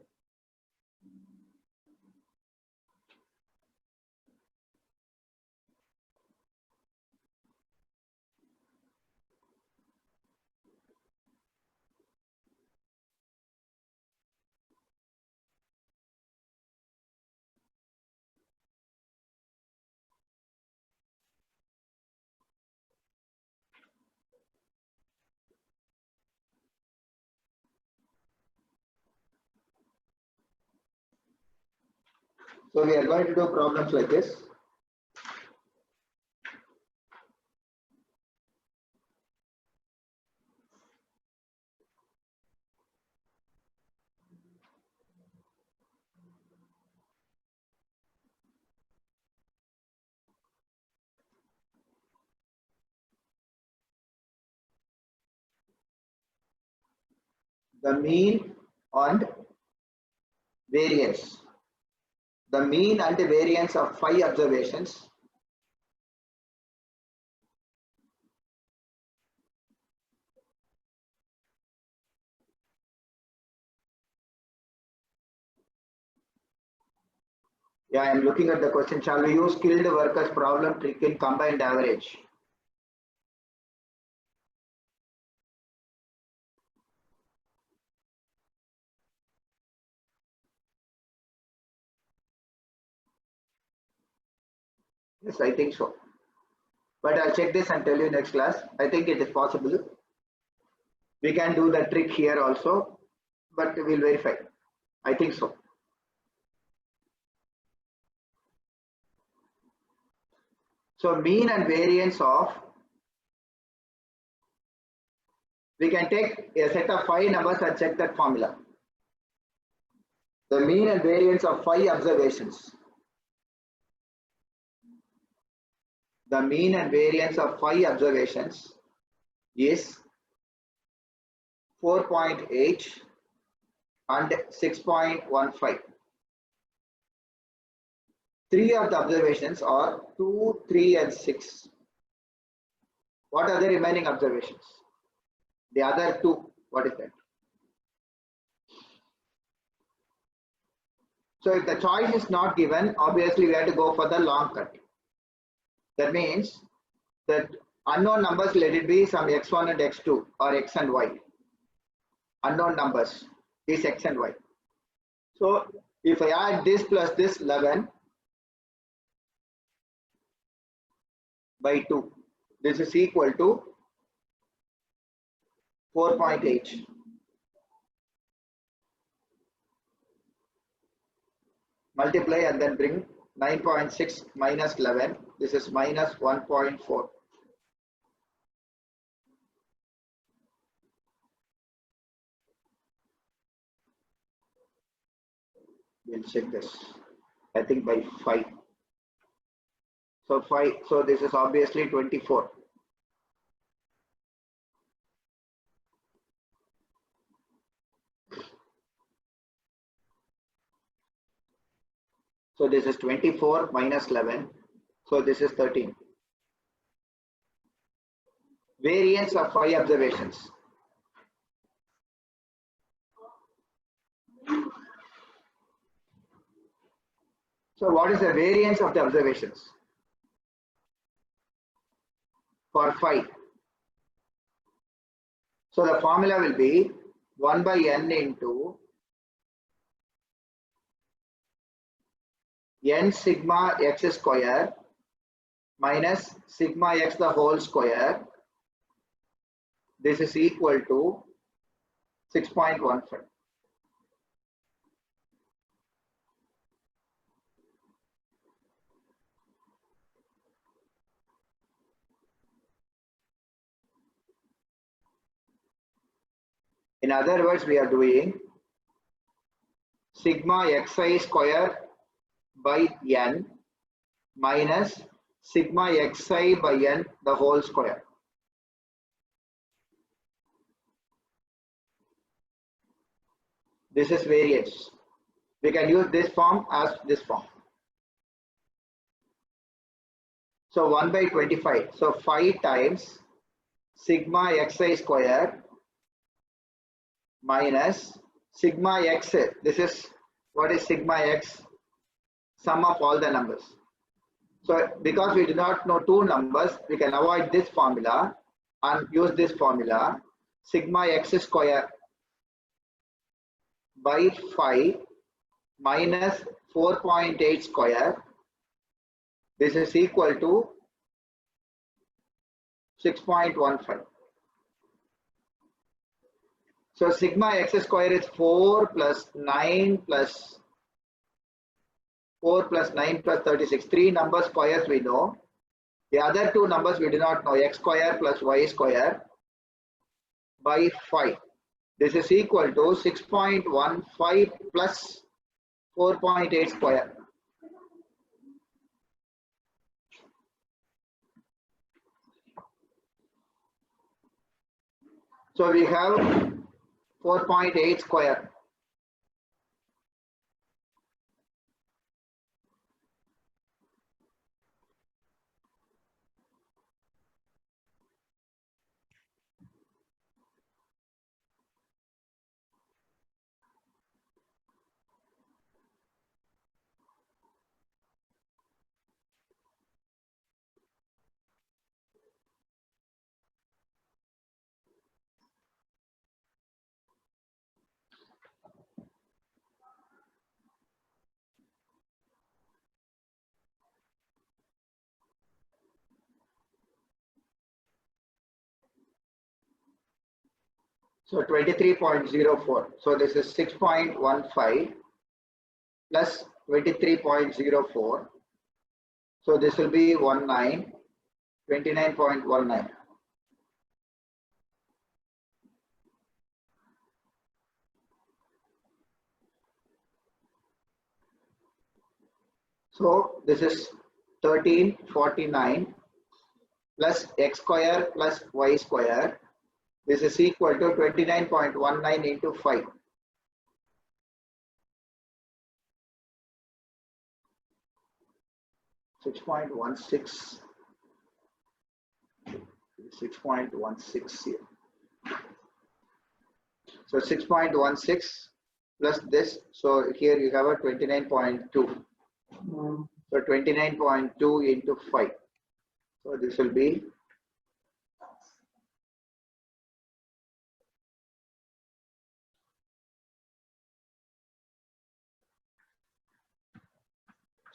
So we are going to do problems like this. The mean and variance. The mean and the variance of 5 observations Yeah, I am looking at the question. Shall we use skilled workers problem trick in combined average? Yes, I think so. But I'll check this and tell you next class. I think it is possible. We can do the trick here also, but we'll verify. I think so. So mean and variance of, we can take a set of 5 numbers and check that formula. The mean and variance of 5 observations. The mean and variance of 5 observations is 4.8 and 6.15. 3 of the observations are 2, 3 and 6. What are the remaining observations? The other 2, what is that? So if the choice is not given, obviously we have to go for the long cut. That means that unknown numbers, let it be some x1 and x2 or x and y. Unknown numbers is x and y. So if I add this plus this 11 by 2, this is equal to 4.8. Multiply and then bring 9.6 minus 11. This is minus 1.4. We'll check this. I think by 5. So 5. So this is obviously 24. So this is 24 minus 11. So this is 13. Variance of 5 observations. So what is the variance of the observations? For 5. So the formula will be 1 by n into n sigma x square minus sigma x the whole square. This is equal to 6.15. In other words, we are doing sigma xi square by n minus sigma xi by n the whole square. This is variance. We can use this form as this form. So 1 by 25. So 5 times sigma xi square minus sigma x. This is what is sigma x? Sum of all the numbers. So because we do not know two numbers, we can avoid this formula and use this formula. Sigma x square by 5 minus 4.8 square. This is equal to 6.15. So sigma x square is 4 plus 9 plus 4 plus 9 plus 36. Three number squares we know. The other two numbers we do not know. X square plus y square by 5. This is equal to 6.15 plus 4.8 square. So we have 4.8 square. So 23.04. So this is 6.15 plus 23.04. So this will be 29.19. So this is 1349 plus x square plus y square. This is equal to 29.19 into 5. .16 here. So 6.16 plus this. So here you have a 29.2. So 29.2 into 5. So this will be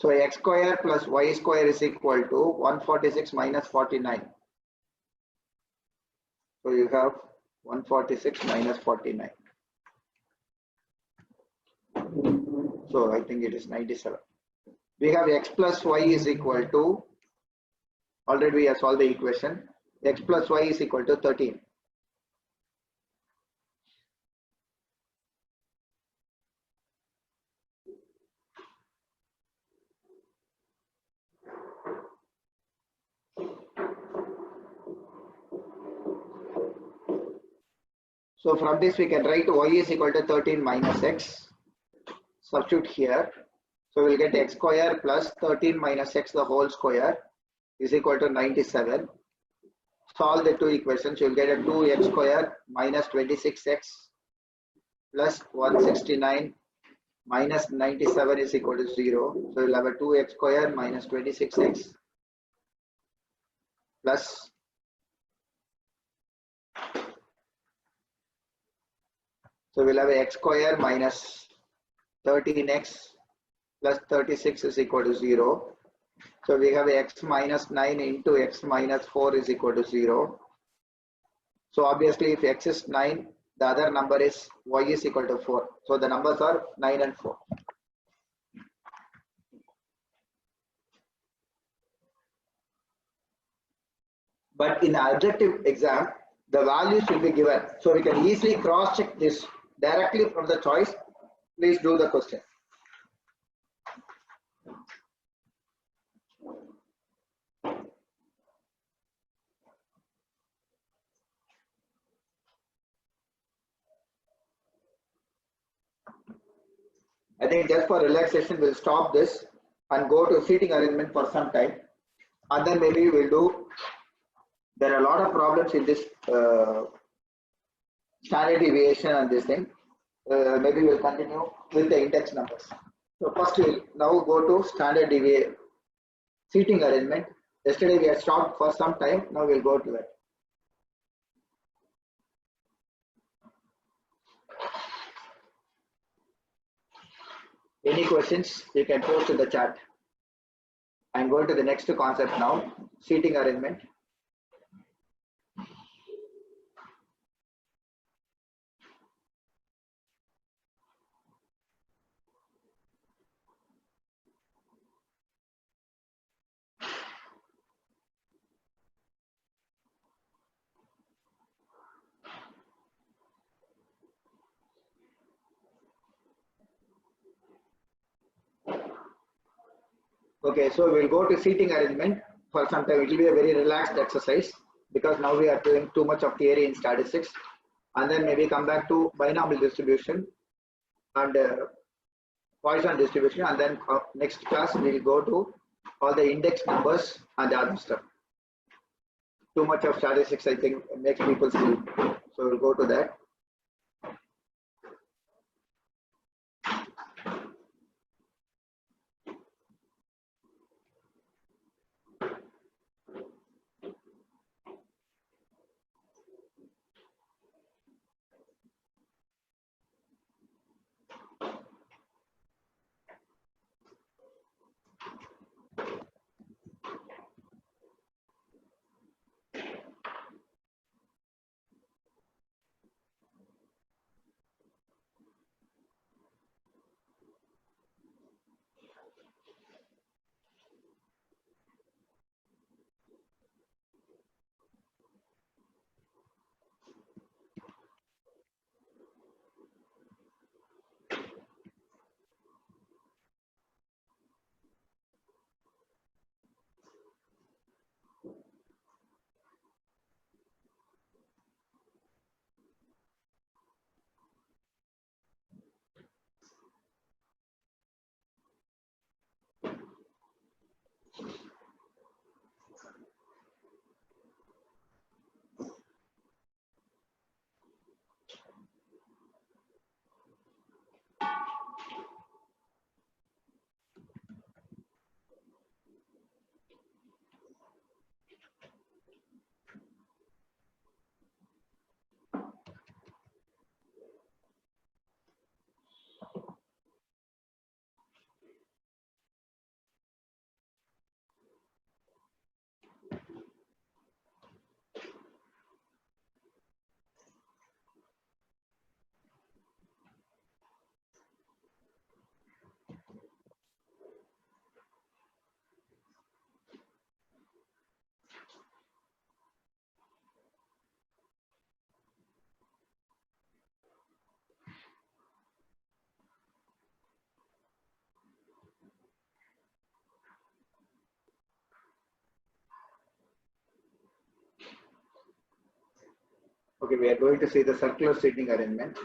so x square plus y square is equal to 146 minus 49. So you have 146 minus 49. So I think it is 97. We have x plus y is equal to, already we have solved the equation, x plus y is equal to 13. So from this we can write y is equal to 13 minus x. Substitute here. So we'll get x square plus 13 minus x the whole square is equal to 97. Solve the two equations. You'll get a 2x square minus 26x plus 169 minus 97 is equal to 0. So you'll have a 2x square minus 26x plus so we'll have a x square minus 13x plus 36 is equal to 0. So we have x minus 9 into x minus 4 is equal to 0. So obviously if x is 9, the other number is y is equal to 4. So the numbers are 9 and 4. But in the objective exam, the values will be given. So we can easily cross check this directly from the choice. Please do the question. think just for relaxation, we'll stop this and go to seating arrangement for some time. And then maybe we'll do, there are a lot of problems in this standard deviation and this thing. Maybe we'll continue with the index numbers. So first we'll now go to standard deviation seating arrangement. Yesterday we had stopped for some time. Now we'll go to that. Any questions you can post in the chat. I'm going to the next concept now, seating arrangement. Okay, so we'll go to seating arrangement for some time. It will be a very relaxed exercise because now we are doing too much of theory in statistics, and then maybe come back to binomial distribution and Poisson distribution, and then next class we will go to all the index numbers and the other stuff. Too much of statistics, I think, makes people sleep. So we'll go to that. Okay, we are going to see the circular seating arrangement.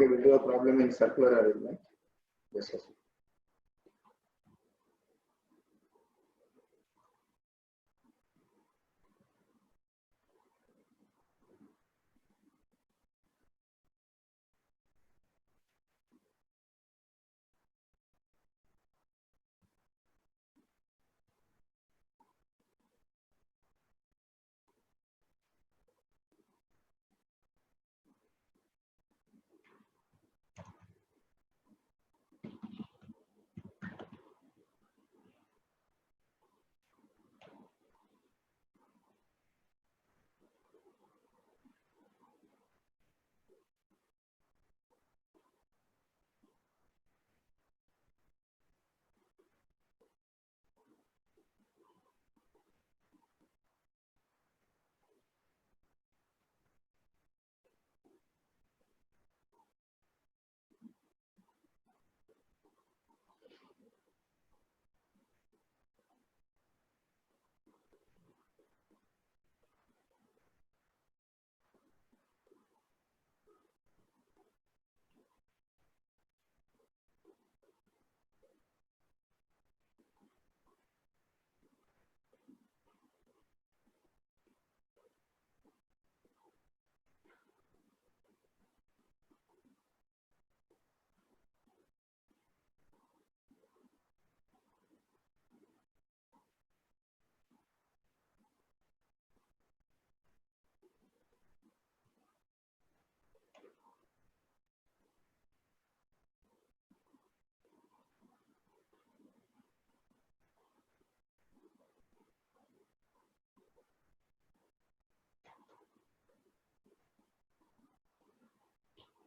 Okay, we'll do a problem in circular arrangement. Yes, yes.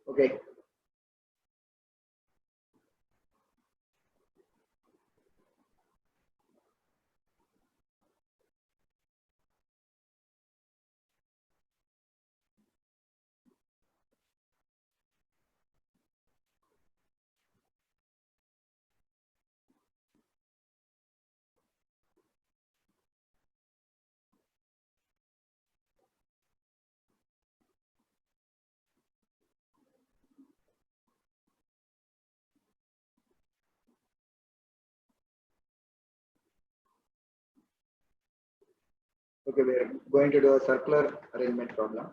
Okay. Okay, we're going to do a circular arrangement problem.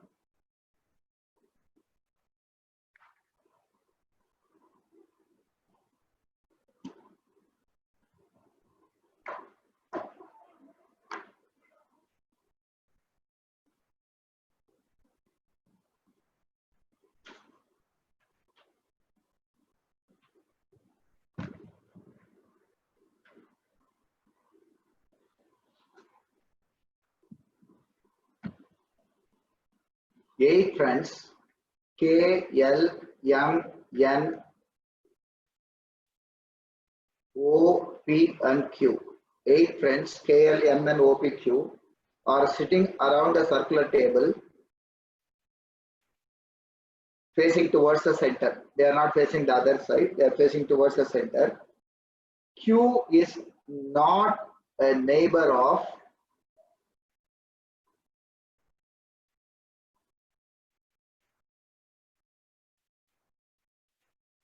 Eight friends, K, L, M, N, O, P, and Q. 8 friends, K, L, M, and O, P, Q, are sitting around a circular table facing towards the center. They are not facing the other side, they are facing towards the center. Q is not a neighbor of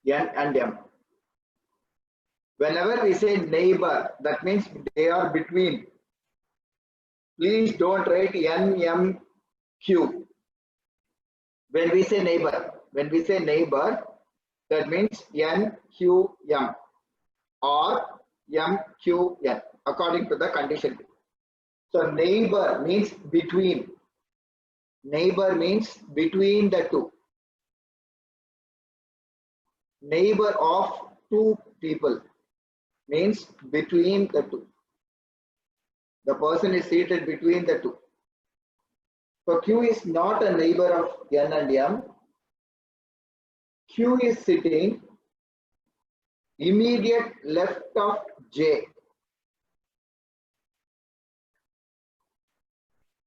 N and M. Whenever we say neighbor, that means they are between. Please don't write N, M, Q. When we say neighbor, that means N, Q, M or M, Q, N according to the condition. So neighbor means between. Neighbor means between the two. Neighbor of two people means between the two. The person is seated between the two. So Q is not a neighbor of N and M. Q is sitting immediate left of J.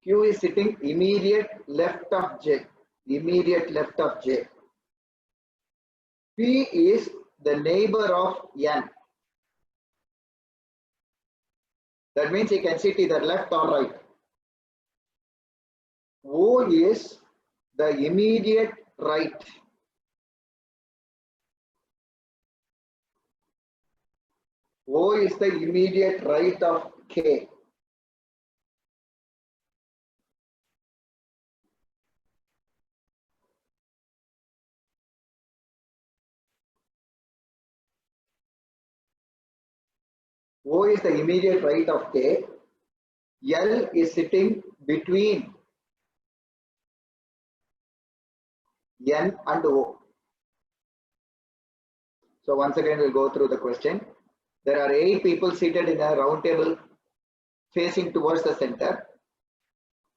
Q is sitting immediate left of J. Immediate left of J. P is the neighbor of N. That means he can sit either left or right. O is the immediate right. O is the immediate right of K. O is the immediate right of K. L is sitting between N and O. So once again, we'll go through the question. There are 8 people seated in a round table facing towards the center.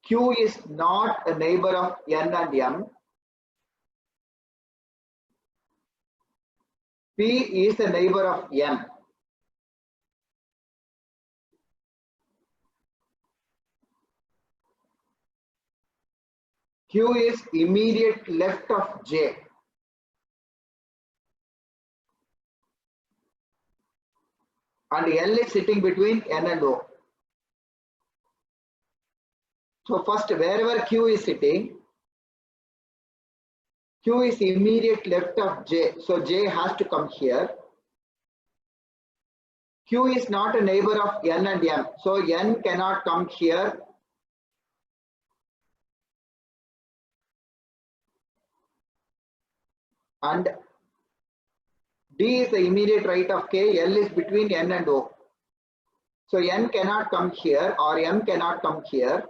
Q is not a neighbor of N and M. P is the neighbor of M. Q is immediate left of J. And L is sitting between N and O. So first, wherever Q is sitting, Q is immediate left of J. So J has to come here. Q is not a neighbor of N and M. So N cannot come here. And D is the immediate right of K. L is between N and O. So N cannot come here or M cannot come here.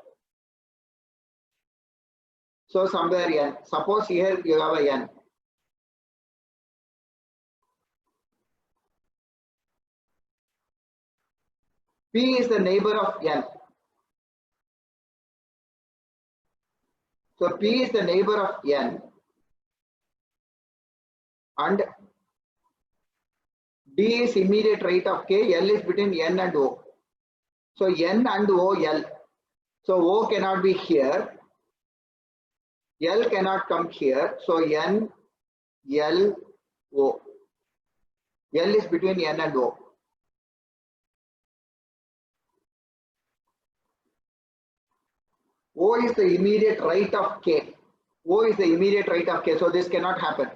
So somewhere N. Suppose here you have a N. P is the neighbor of N. So P is the neighbor of N. And D is immediate right of K. L is between N and O. So N and O, L. So O cannot be here. L cannot come here. So N, L, O. L is between N and O. O is the immediate right of K. O is the immediate right of K. So this cannot happen.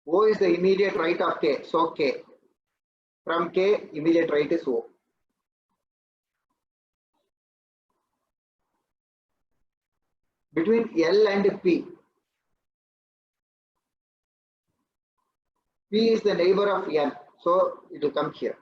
O is the immediate right of K. So K. From K, immediate right is O. Between L and P. P is the neighbor of N. So it will come here.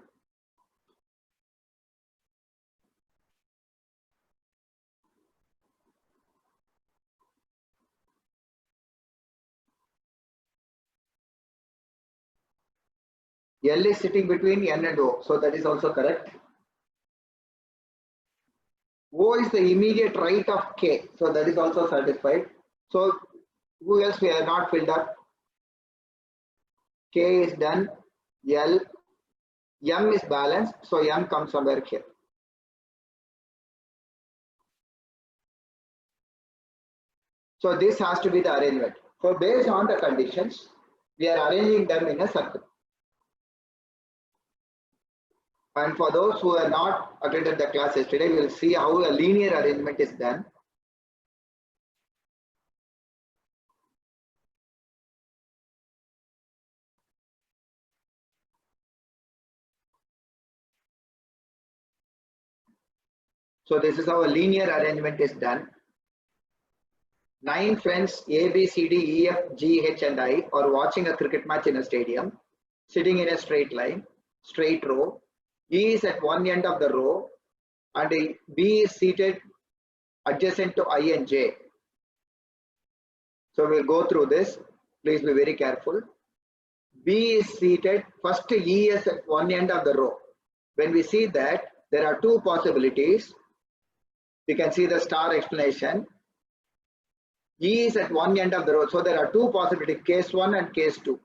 L is sitting between N and O. So that is also correct. O is the immediate right of K. So that is also satisfied. So who else we have not filled up? K is done. L. M is balanced. So M comes somewhere here. So this has to be the arrangement. So based on the conditions, we are arranging them in a circle. And for those who have not attended the class yesterday, we will see how a linear arrangement is done. So this is how a linear arrangement is done. 9 friends A, B, C, D, E, F, G, H and I are watching a cricket match in a stadium, sitting in a straight line, straight row. E is at one end of the row and B is seated adjacent to I and J. So we'll go through this. Please be very careful. B is seated, first E is at one end of the row. When we see that, there are 2 possibilities. You can see the star explanation. E is at one end of the row. So there are 2 possibilities, case 1 and case 2.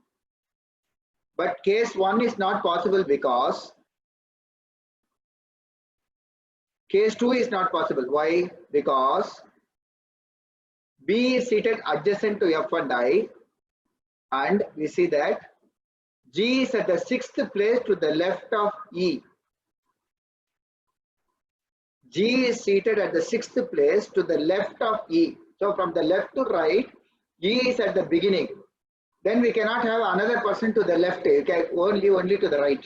But case 1 is not possible because case 2 is not possible. Why? Because B is seated adjacent to F and I, and we see that G is at the 6th place to the left of E. G is seated at the 6th place to the left of E. So from the left to right, E is at the beginning. then we cannot have another person to the left, okay? Only to the right.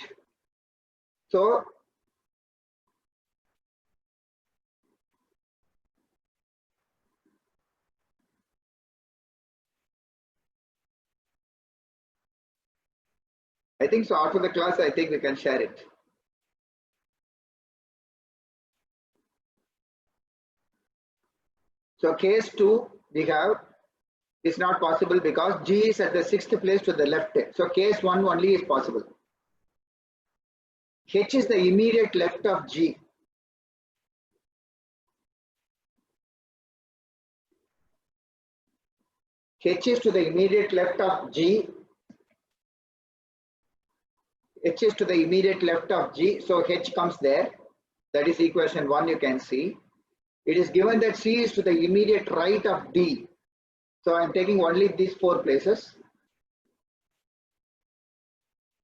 So I think so after the class, I think we can share it. So case 2, we have, is not possible because G is at the 6th place to the left. So case 1 only is possible. H is the immediate left of G. H is to the immediate left of G. H is to the immediate left of G. So H comes there. That is equation 1, you can see. It is given that C is to the immediate right of D. So I am taking only these 4 places.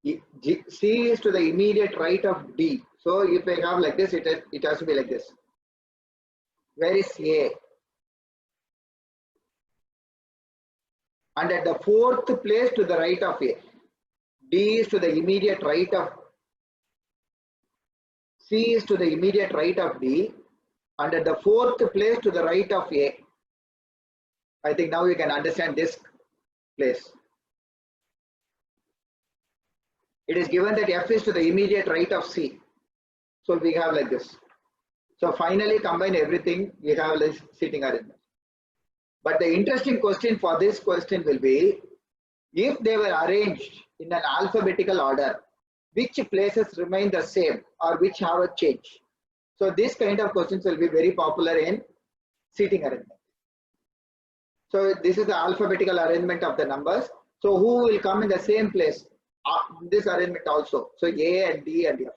C is to the immediate right of D. So if I have like this, it has to be like this. Where is A? And at the 4th place to the right of A. D is to the immediate right of C is to the immediate right of D, and at the 4th place to the right of A. I think now you can understand this place. It is given that F is to the immediate right of C. So we have like this. So finally combine everything, we have this seating arrangement. But the interesting question for this question will be, if they were arranged in an alphabetical order, which places remain the same or which have a change? So this kind of questions will be very popular in seating arrangement. So this is the alphabetical arrangement of the numbers. So who will come in the same place? This arrangement also. So A and D and F.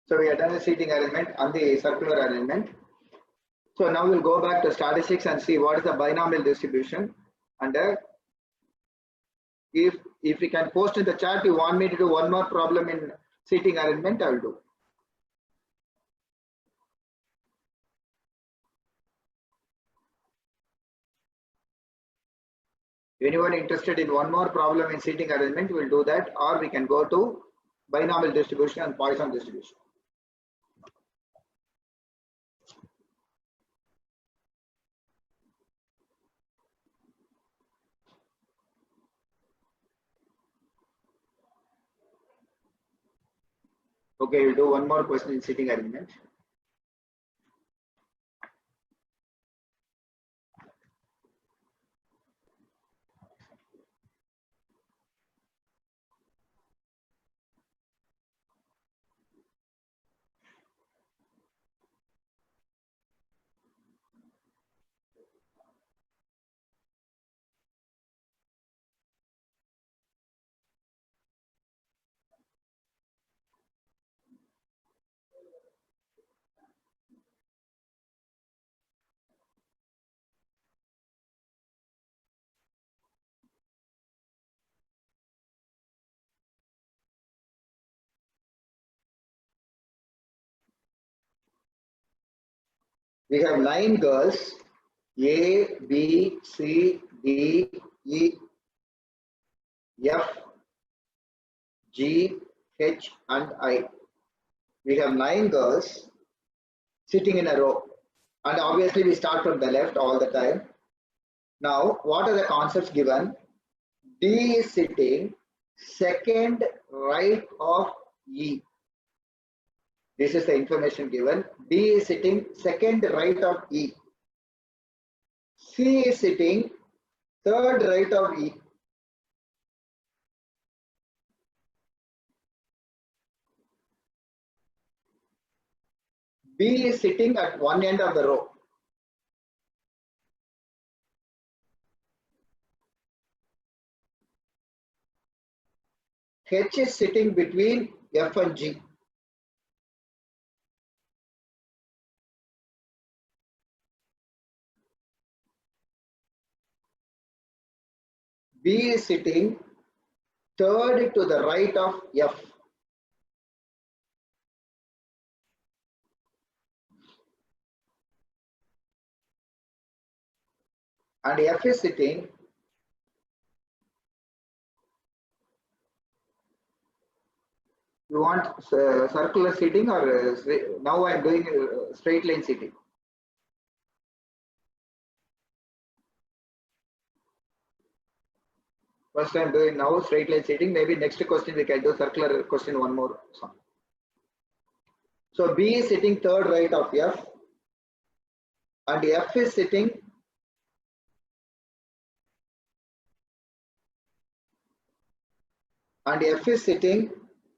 So we have done the seating arrangement and the circular arrangement. So now we'll go back to statistics and see what is the binomial distribution. And if we can post in the chat, you want me to do one more problem in seating arrangement, I will do. Anyone interested in one more problem in seating arrangement, we'll do that, or we can go to binomial distribution and Poisson distribution. Okay, we'll do one more question in seating arrangement. We have 9 girls, A, B, C, D, E, F, G, H, and I. We have 9 girls sitting in a row. And obviously we start from the left all the time. Now, what are the concepts given? D is sitting second right of E. This is the information given. D is sitting second right of E. C is sitting third right of E. B is sitting at one end of the row. H is sitting between F and G. B is sitting third to the right of F. And F is sitting you want circular seating or now I am doing straight line seating? First I am doing now straight line seating. Maybe next question we can do circular question one more. So B is sitting third right of F and F is sitting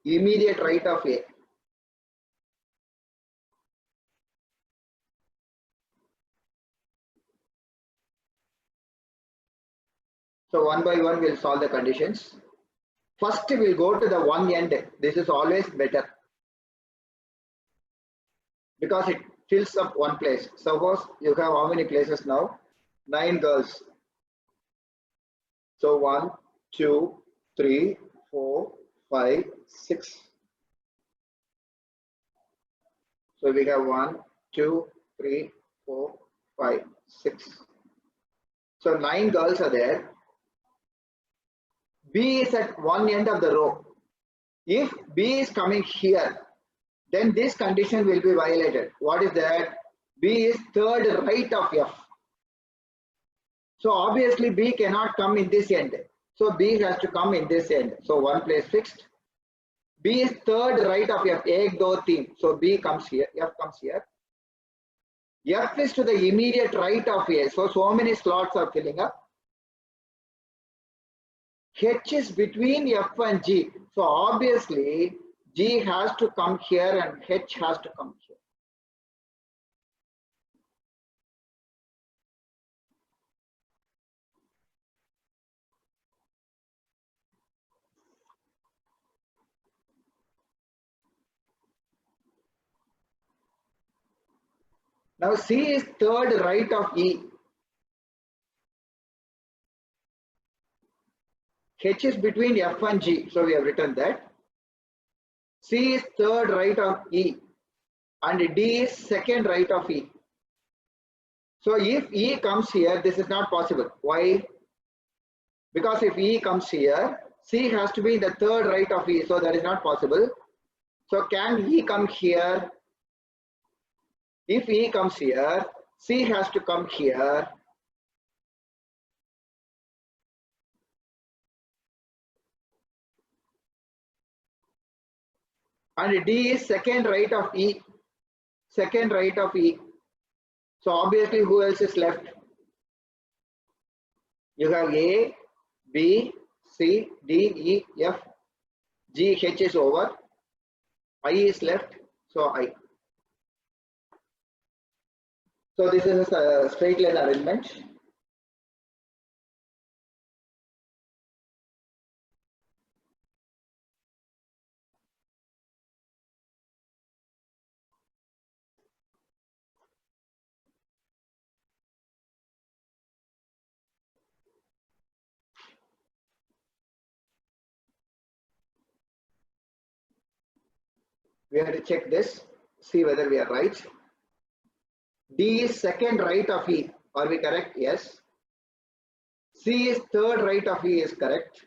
immediate right of A. So one by one we'll solve the conditions. First we'll go to the one end. This is always better because it fills up one place. Suppose you have how many places now? 9 girls. So 1, 2, 3, 4, 5, 6. So we have 1, 2, 3, 4, 5, 6. So 9 girls are there. B is at one end of the row. If B is coming here, then this condition will be violated. What is that? B is third right of F. So obviously B cannot come in this end. So B has to come in this end. So one place fixed. B is third right of F. Ek do teen. So B comes here. F comes here. F is to the immediate right of A. So many slots are filling up. H is between F and G. So obviously G has to come here and H has to come here. Now C is third right of E. H is between F and G. So we have written that. C is third right of E and D is second right of E. So if E comes here, this is not possible. Why? Because if E comes here, C has to be in the third right of E. So that is not possible. So can E come here? If E comes here, C has to come here. And D is second right of E. Second right of E. So obviously who else is left? You have A, B, C, D, E, F, G, H is over. I is left. So I. So this is a straight line arrangement. We have to check this, see whether we are right. D is second right of E. Are we correct? Yes. C is third right of E is correct.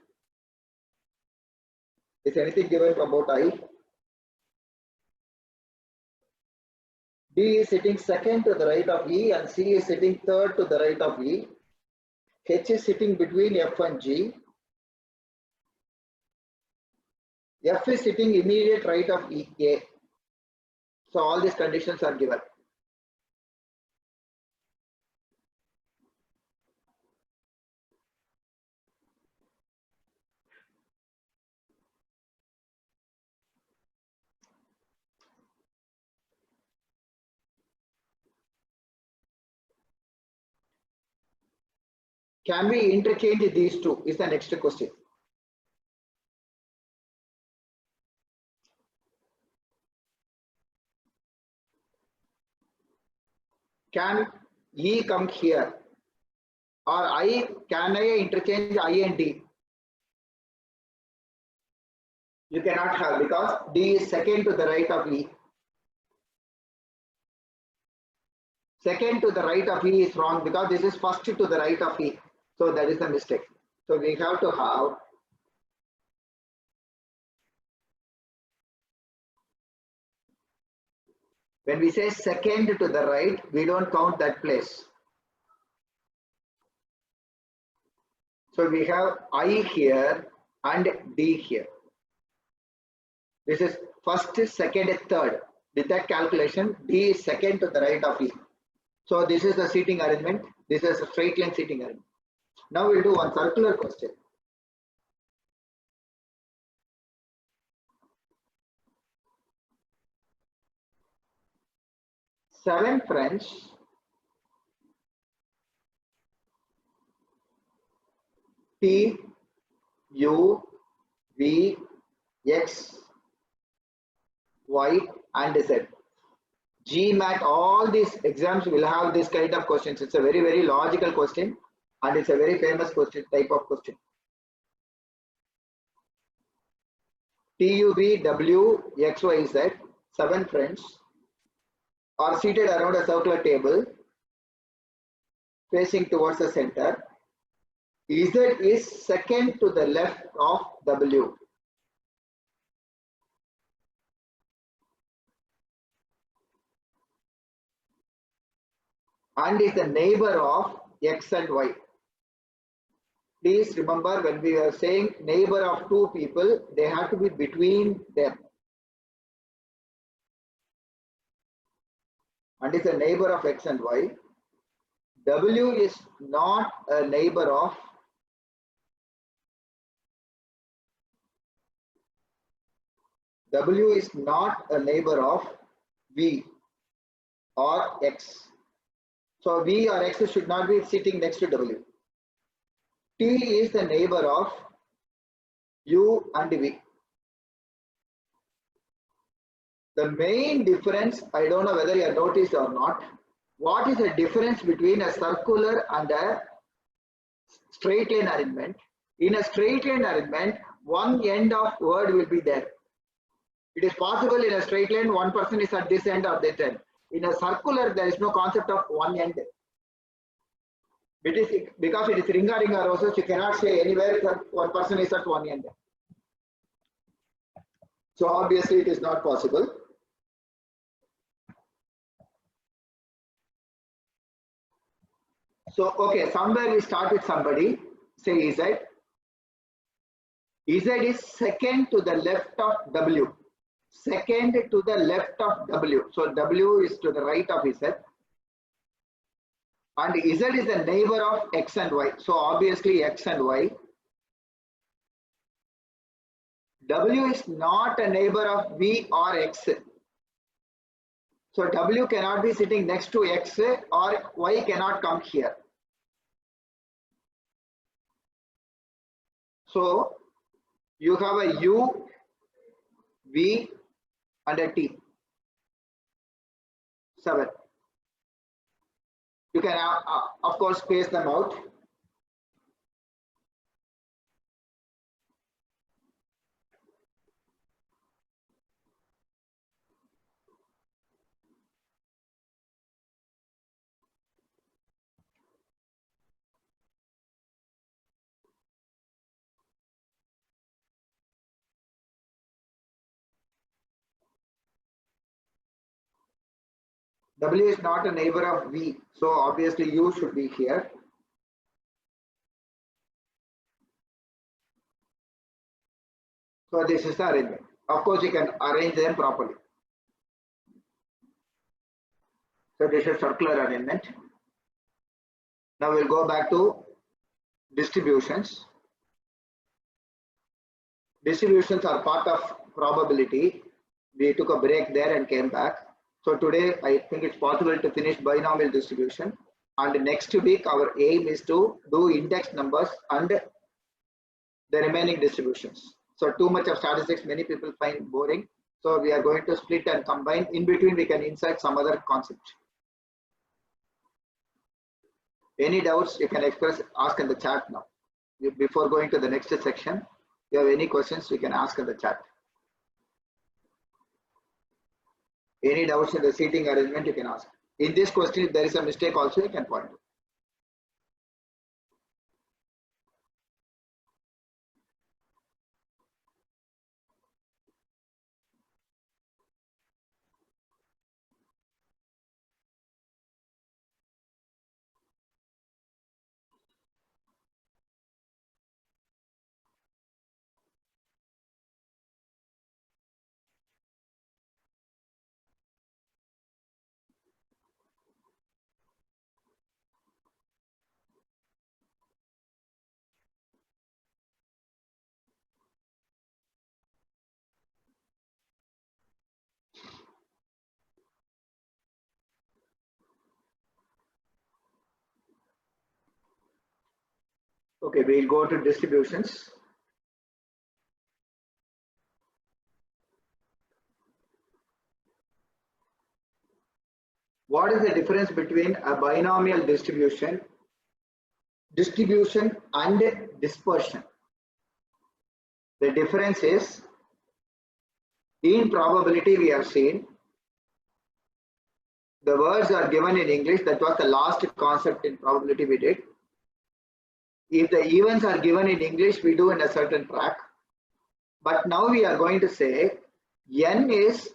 Is anything given about I? D is sitting second to the right of E and C is sitting third to the right of E. H is sitting between F and G. F is sitting immediate right of E, A. So all these conditions are given. Can we interchange these two? Is the next question. Can E come here Or I, can I interchange I and D? You cannot have, because D is second to the right of E. Second to the right of E is wrong because this is first to the right of E. So that is the mistake. So we have to have when we say second to the right, we don't count that place. So we have I here and D here. This is first, second, third. With that calculation, D is second to the right of E. So this is the seating arrangement. This is a straight line seating arrangement. Now we'll do one circular question. Seven friends P, U, V, X, Y and Z. GMAT, all these exams will have this kind of questions. It's a very, very logical question and it's a very famous question, type of question. T, U, V, W, X, Y, Z, seven friends are seated around a circular table facing towards the center. Z is second to the left of W. And is the neighbor of X and Y. Please remember, when we are saying neighbor of two people, they have to be between them. And is a neighbor of X and Y. W is not a neighbor of W is not a neighbor of V or X. So V or X should not be sitting next to W. T is the neighbor of U and V. The main difference, I don't know whether you have noticed or not, what is the difference between a circular and a straight line arrangement? In a straight line arrangement, one end of word will be there. It is possible in a straight line, one person is at this end or that end. In a circular, there is no concept of one end. It is because it is ringa ringa roses, you cannot say anywhere that one person is at one end. So obviously it is not possible. So okay, somewhere we start with somebody, say Z. Z is second to the left of W. Second to the left of W. So W is to the right of Z. And Z is the neighbor of X and Y. So obviously X and Y. W is not a neighbor of V or X. So W cannot be sitting next to X or Y cannot come here. So you have a U, V and a T. 7. You can of course space them out. W is not a neighbor of V, so obviously U should be here. So this is the arrangement. Of course, you can arrange them properly. So this is circular arrangement. Now we'll go back to distributions. Distributions are part of probability. We took a break there and came back. So today I think it's possible to finish binomial distribution. And next week our aim is to do index numbers and the remaining distributions. So too much of statistics many people find boring. So we are going to split and combine. In between we can insert some other concept. Any doubts you can ask in the chat now. Before going to the next section, if you have any questions, you can ask in the chat. Any doubts in the seating arrangement, you can ask. In this question, if there is a mistake also, you can point out. Okay, we'll go to distributions. What is the difference between a binomial distribution and dispersion? The difference is, in probability we have seen, the words are given in English. That was the last concept in probability we did. If the events are given in English, we do in a certain track. But now we are going to say n is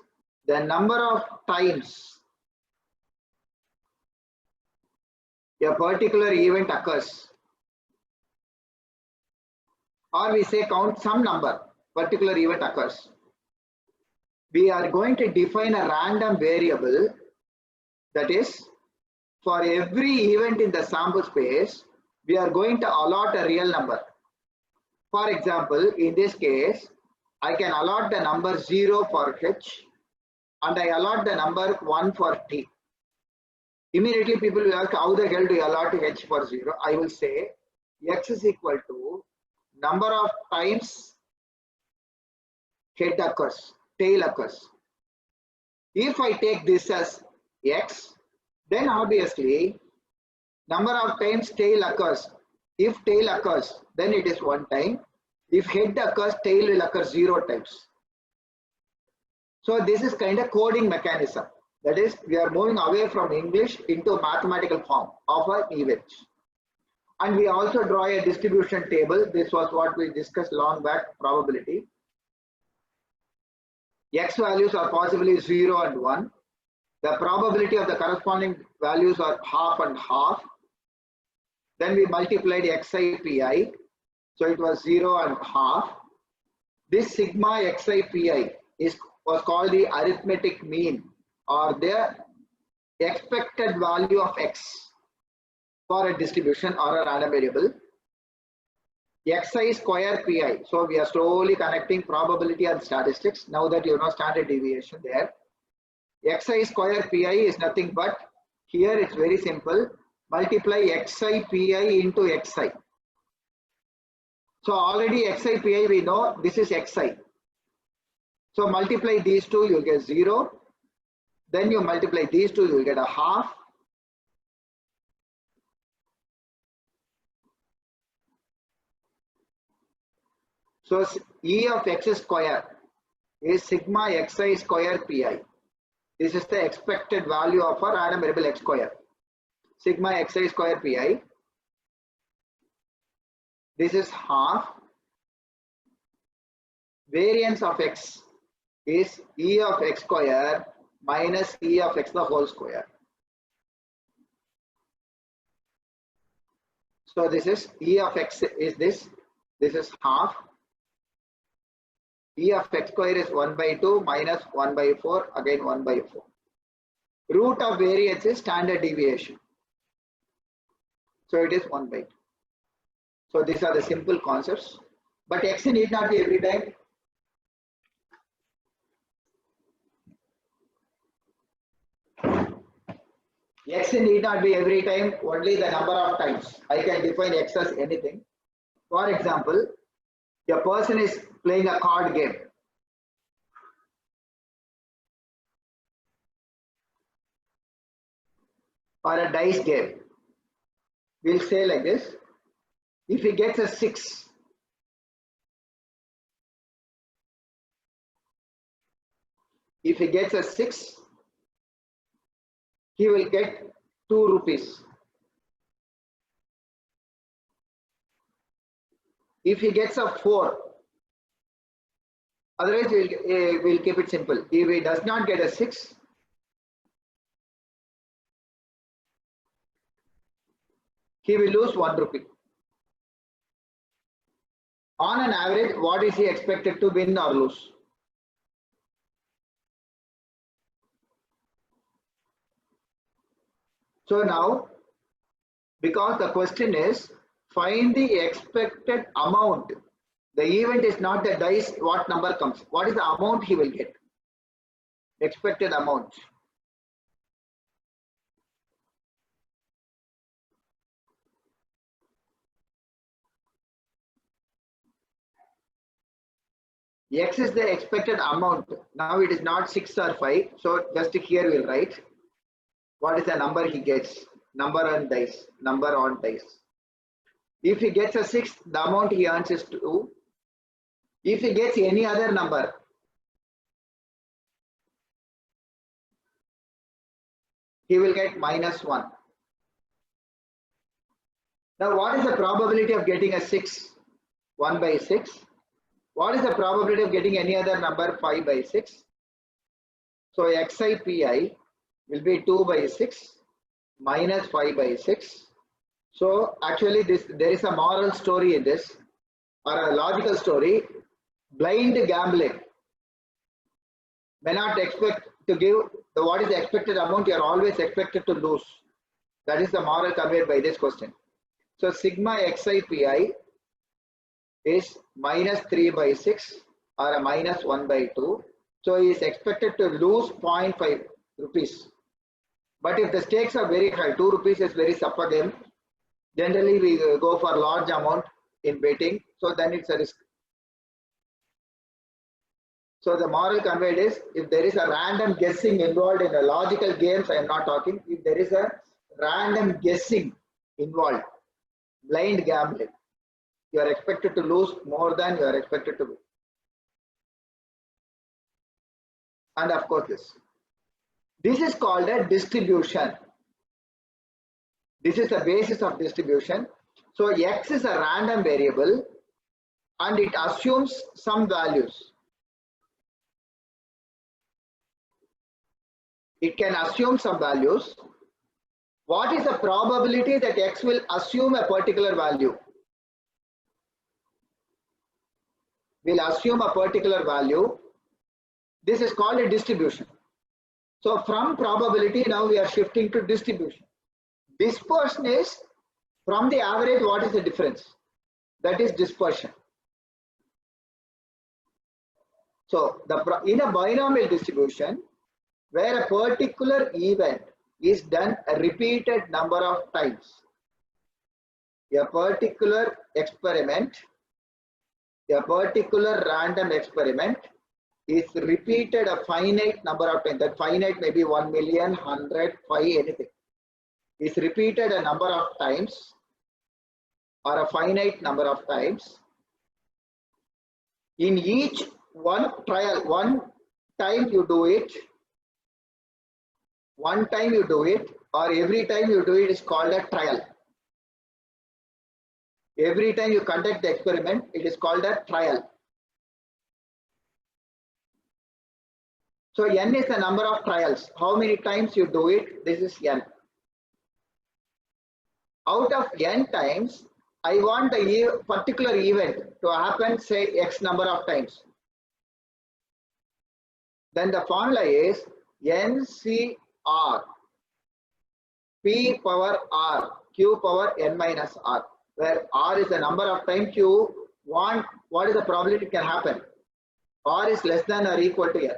the number of times a particular event occurs. Or we say count some number, particular event occurs. We are going to define a random variable, that is, for every event in the sample space, we are going to allot a real number. For example, in this case, I can allot the number 0 for H and I allot the number 1 for T. Immediately people will ask, how the hell do you allot H for 0? I will say X is equal to number of times head occurs, tail occurs. If I take this as X, then obviously number of times tail occurs. If tail occurs, then it is 1 time. If head occurs, tail will occur 0 times. So this is kind of coding mechanism. That is, we are moving away from English into mathematical form of an event. And we also draw a distribution table. This was what we discussed long back, probability. X values are possibly 0 and 1. The probability of the corresponding values are half and half. Then we multiplied xi pi. So it was 0 and half. This sigma xi pi was called the arithmetic mean, or the expected value of x for a distribution or a random variable. Xi square pi. So we are slowly connecting probability and statistics. Now that you know standard deviation there. Xi square pi is nothing but, here it's very simple, multiply xi pi into xi. So already xi pi we know, this is xi. So multiply these two, you get 0. Then you multiply these two, you will get a half. So E of x square is sigma xi square pi. This is the expected value of a random variable x square. Sigma xi square pi. This is half. Variance of x is E of x square minus E of x the whole square. So this is E of x is this is half. E of x square is 1 by 2 minus 1 by 4, again 1 by 4. Root of variance is standard deviation. So it is 1 by 2. So these are the simple concepts. But x need not be every time. X need not be every time, only the number of times. I can define x as anything. For example, a person is playing a card game. Or a dice game. we'll say like this. If he gets a 6, if he gets a 6, he will get 2 rupees. If he gets a 4, otherwise we'll keep it simple. If he does not get a 6, he will lose 1 rupee. On an average, what is he expected to win or lose? So now, because the question is find the expected amount, the event is not the dice, what number comes, what is the amount he will get, expected amount. X is the expected amount. Now it is not 6 or 5. So just here we'll write what is the number he gets, number on dice, number on dice. If he gets a 6, the amount he earns is 2. If he gets any other number, he will get -1. Now what is the probability of getting a 6? 1 by 6. What is the probability of getting any other number? 5 by 6. So XIPI will be 2 by 6 minus 5 by 6. So actually there is a moral story in this, or a logical story. Blind gambling may not expect to give what is the expected amount, you are always expected to lose. That is the moral conveyed by this question. So sigma XIPI is -3 by 6 or a -1 by 2. So he is expected to lose 0.5 rupees. But if the stakes are very high, 2 rupees is very supper game. Generally we go for large amount in betting. So then it's a risk. So the moral conveyed is, if there is a random guessing involved in the logical games, I am not talking, if there is a random guessing involved, blind gambling, you are expected to lose more than you are expected to win. And of course this is called a distribution. This is the basis of distribution. So X is a random variable and it assumes some values. It can assume some values. What is the probability that X will assume a particular value? Will assume a particular value. This is called a distribution. So from probability, now we are shifting to distribution. Dispersion is from the average, what is the difference? That is dispersion. So in a binomial distribution, where a particular event is done a repeated number of times, a particular experiment, a particular random experiment is repeated a finite number of times. That finite may be 1 million, 100, 5, anything. Is repeated a number of times or a finite number of times. In each one trial, one time you do it, or every time you do it is called a trial. Every time you conduct the experiment, it is called a trial. So n is the number of trials. How many times you do it? This is n. Out of n times, I want a particular event to happen, say x number of times. Then the formula is NCR P power R Q power n minus R, where R is the number of times you want, what is the probability it can happen. R is less than or equal to n.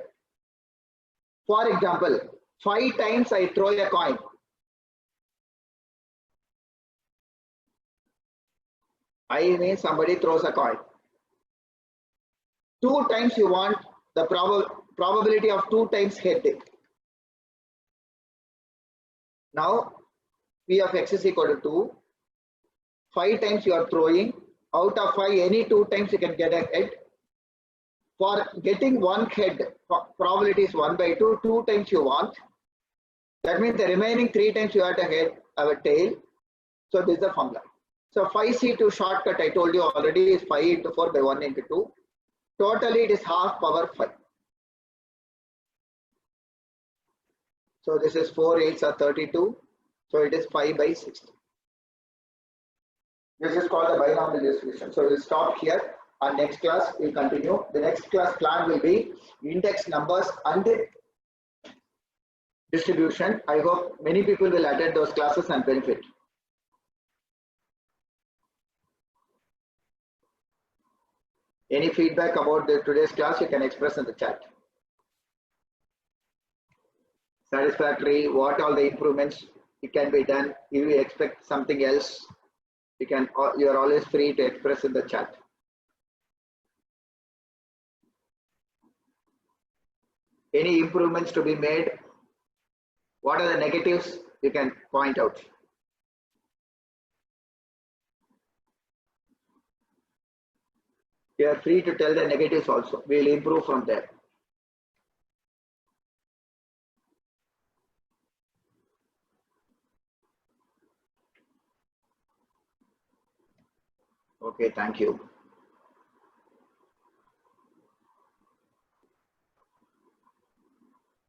For example, 5 times I throw a coin. I mean somebody throws a coin. 2 times you want the probability of 2 times head. Now P of x is equal to 2. 5 times you are throwing. Out of 5, any 2 times you can get a head. For getting one head, probability is 1 by 2, 2 times you want. That means the remaining 3 times you have a head, have a tail. So this is the formula. So 5C2 shortcut I told you already is 5 into 4 by 1 into 2. Totally it is half power 5. So this is 4 8s are 32. So it is 5 by 60. This is called the binomial distribution. So we'll stop here. Our next class will continue. The next class plan will be index numbers and distribution. I hope many people will attend those classes and benefit. Any feedback about today's class you can express in the chat. Satisfactory, what all the improvements it can be done. If you expect something else, you are always free to express in the chat. Any improvements to be made? What are the negatives you can point out? You are free to tell the negatives also. We will improve from there. Okay, thank you.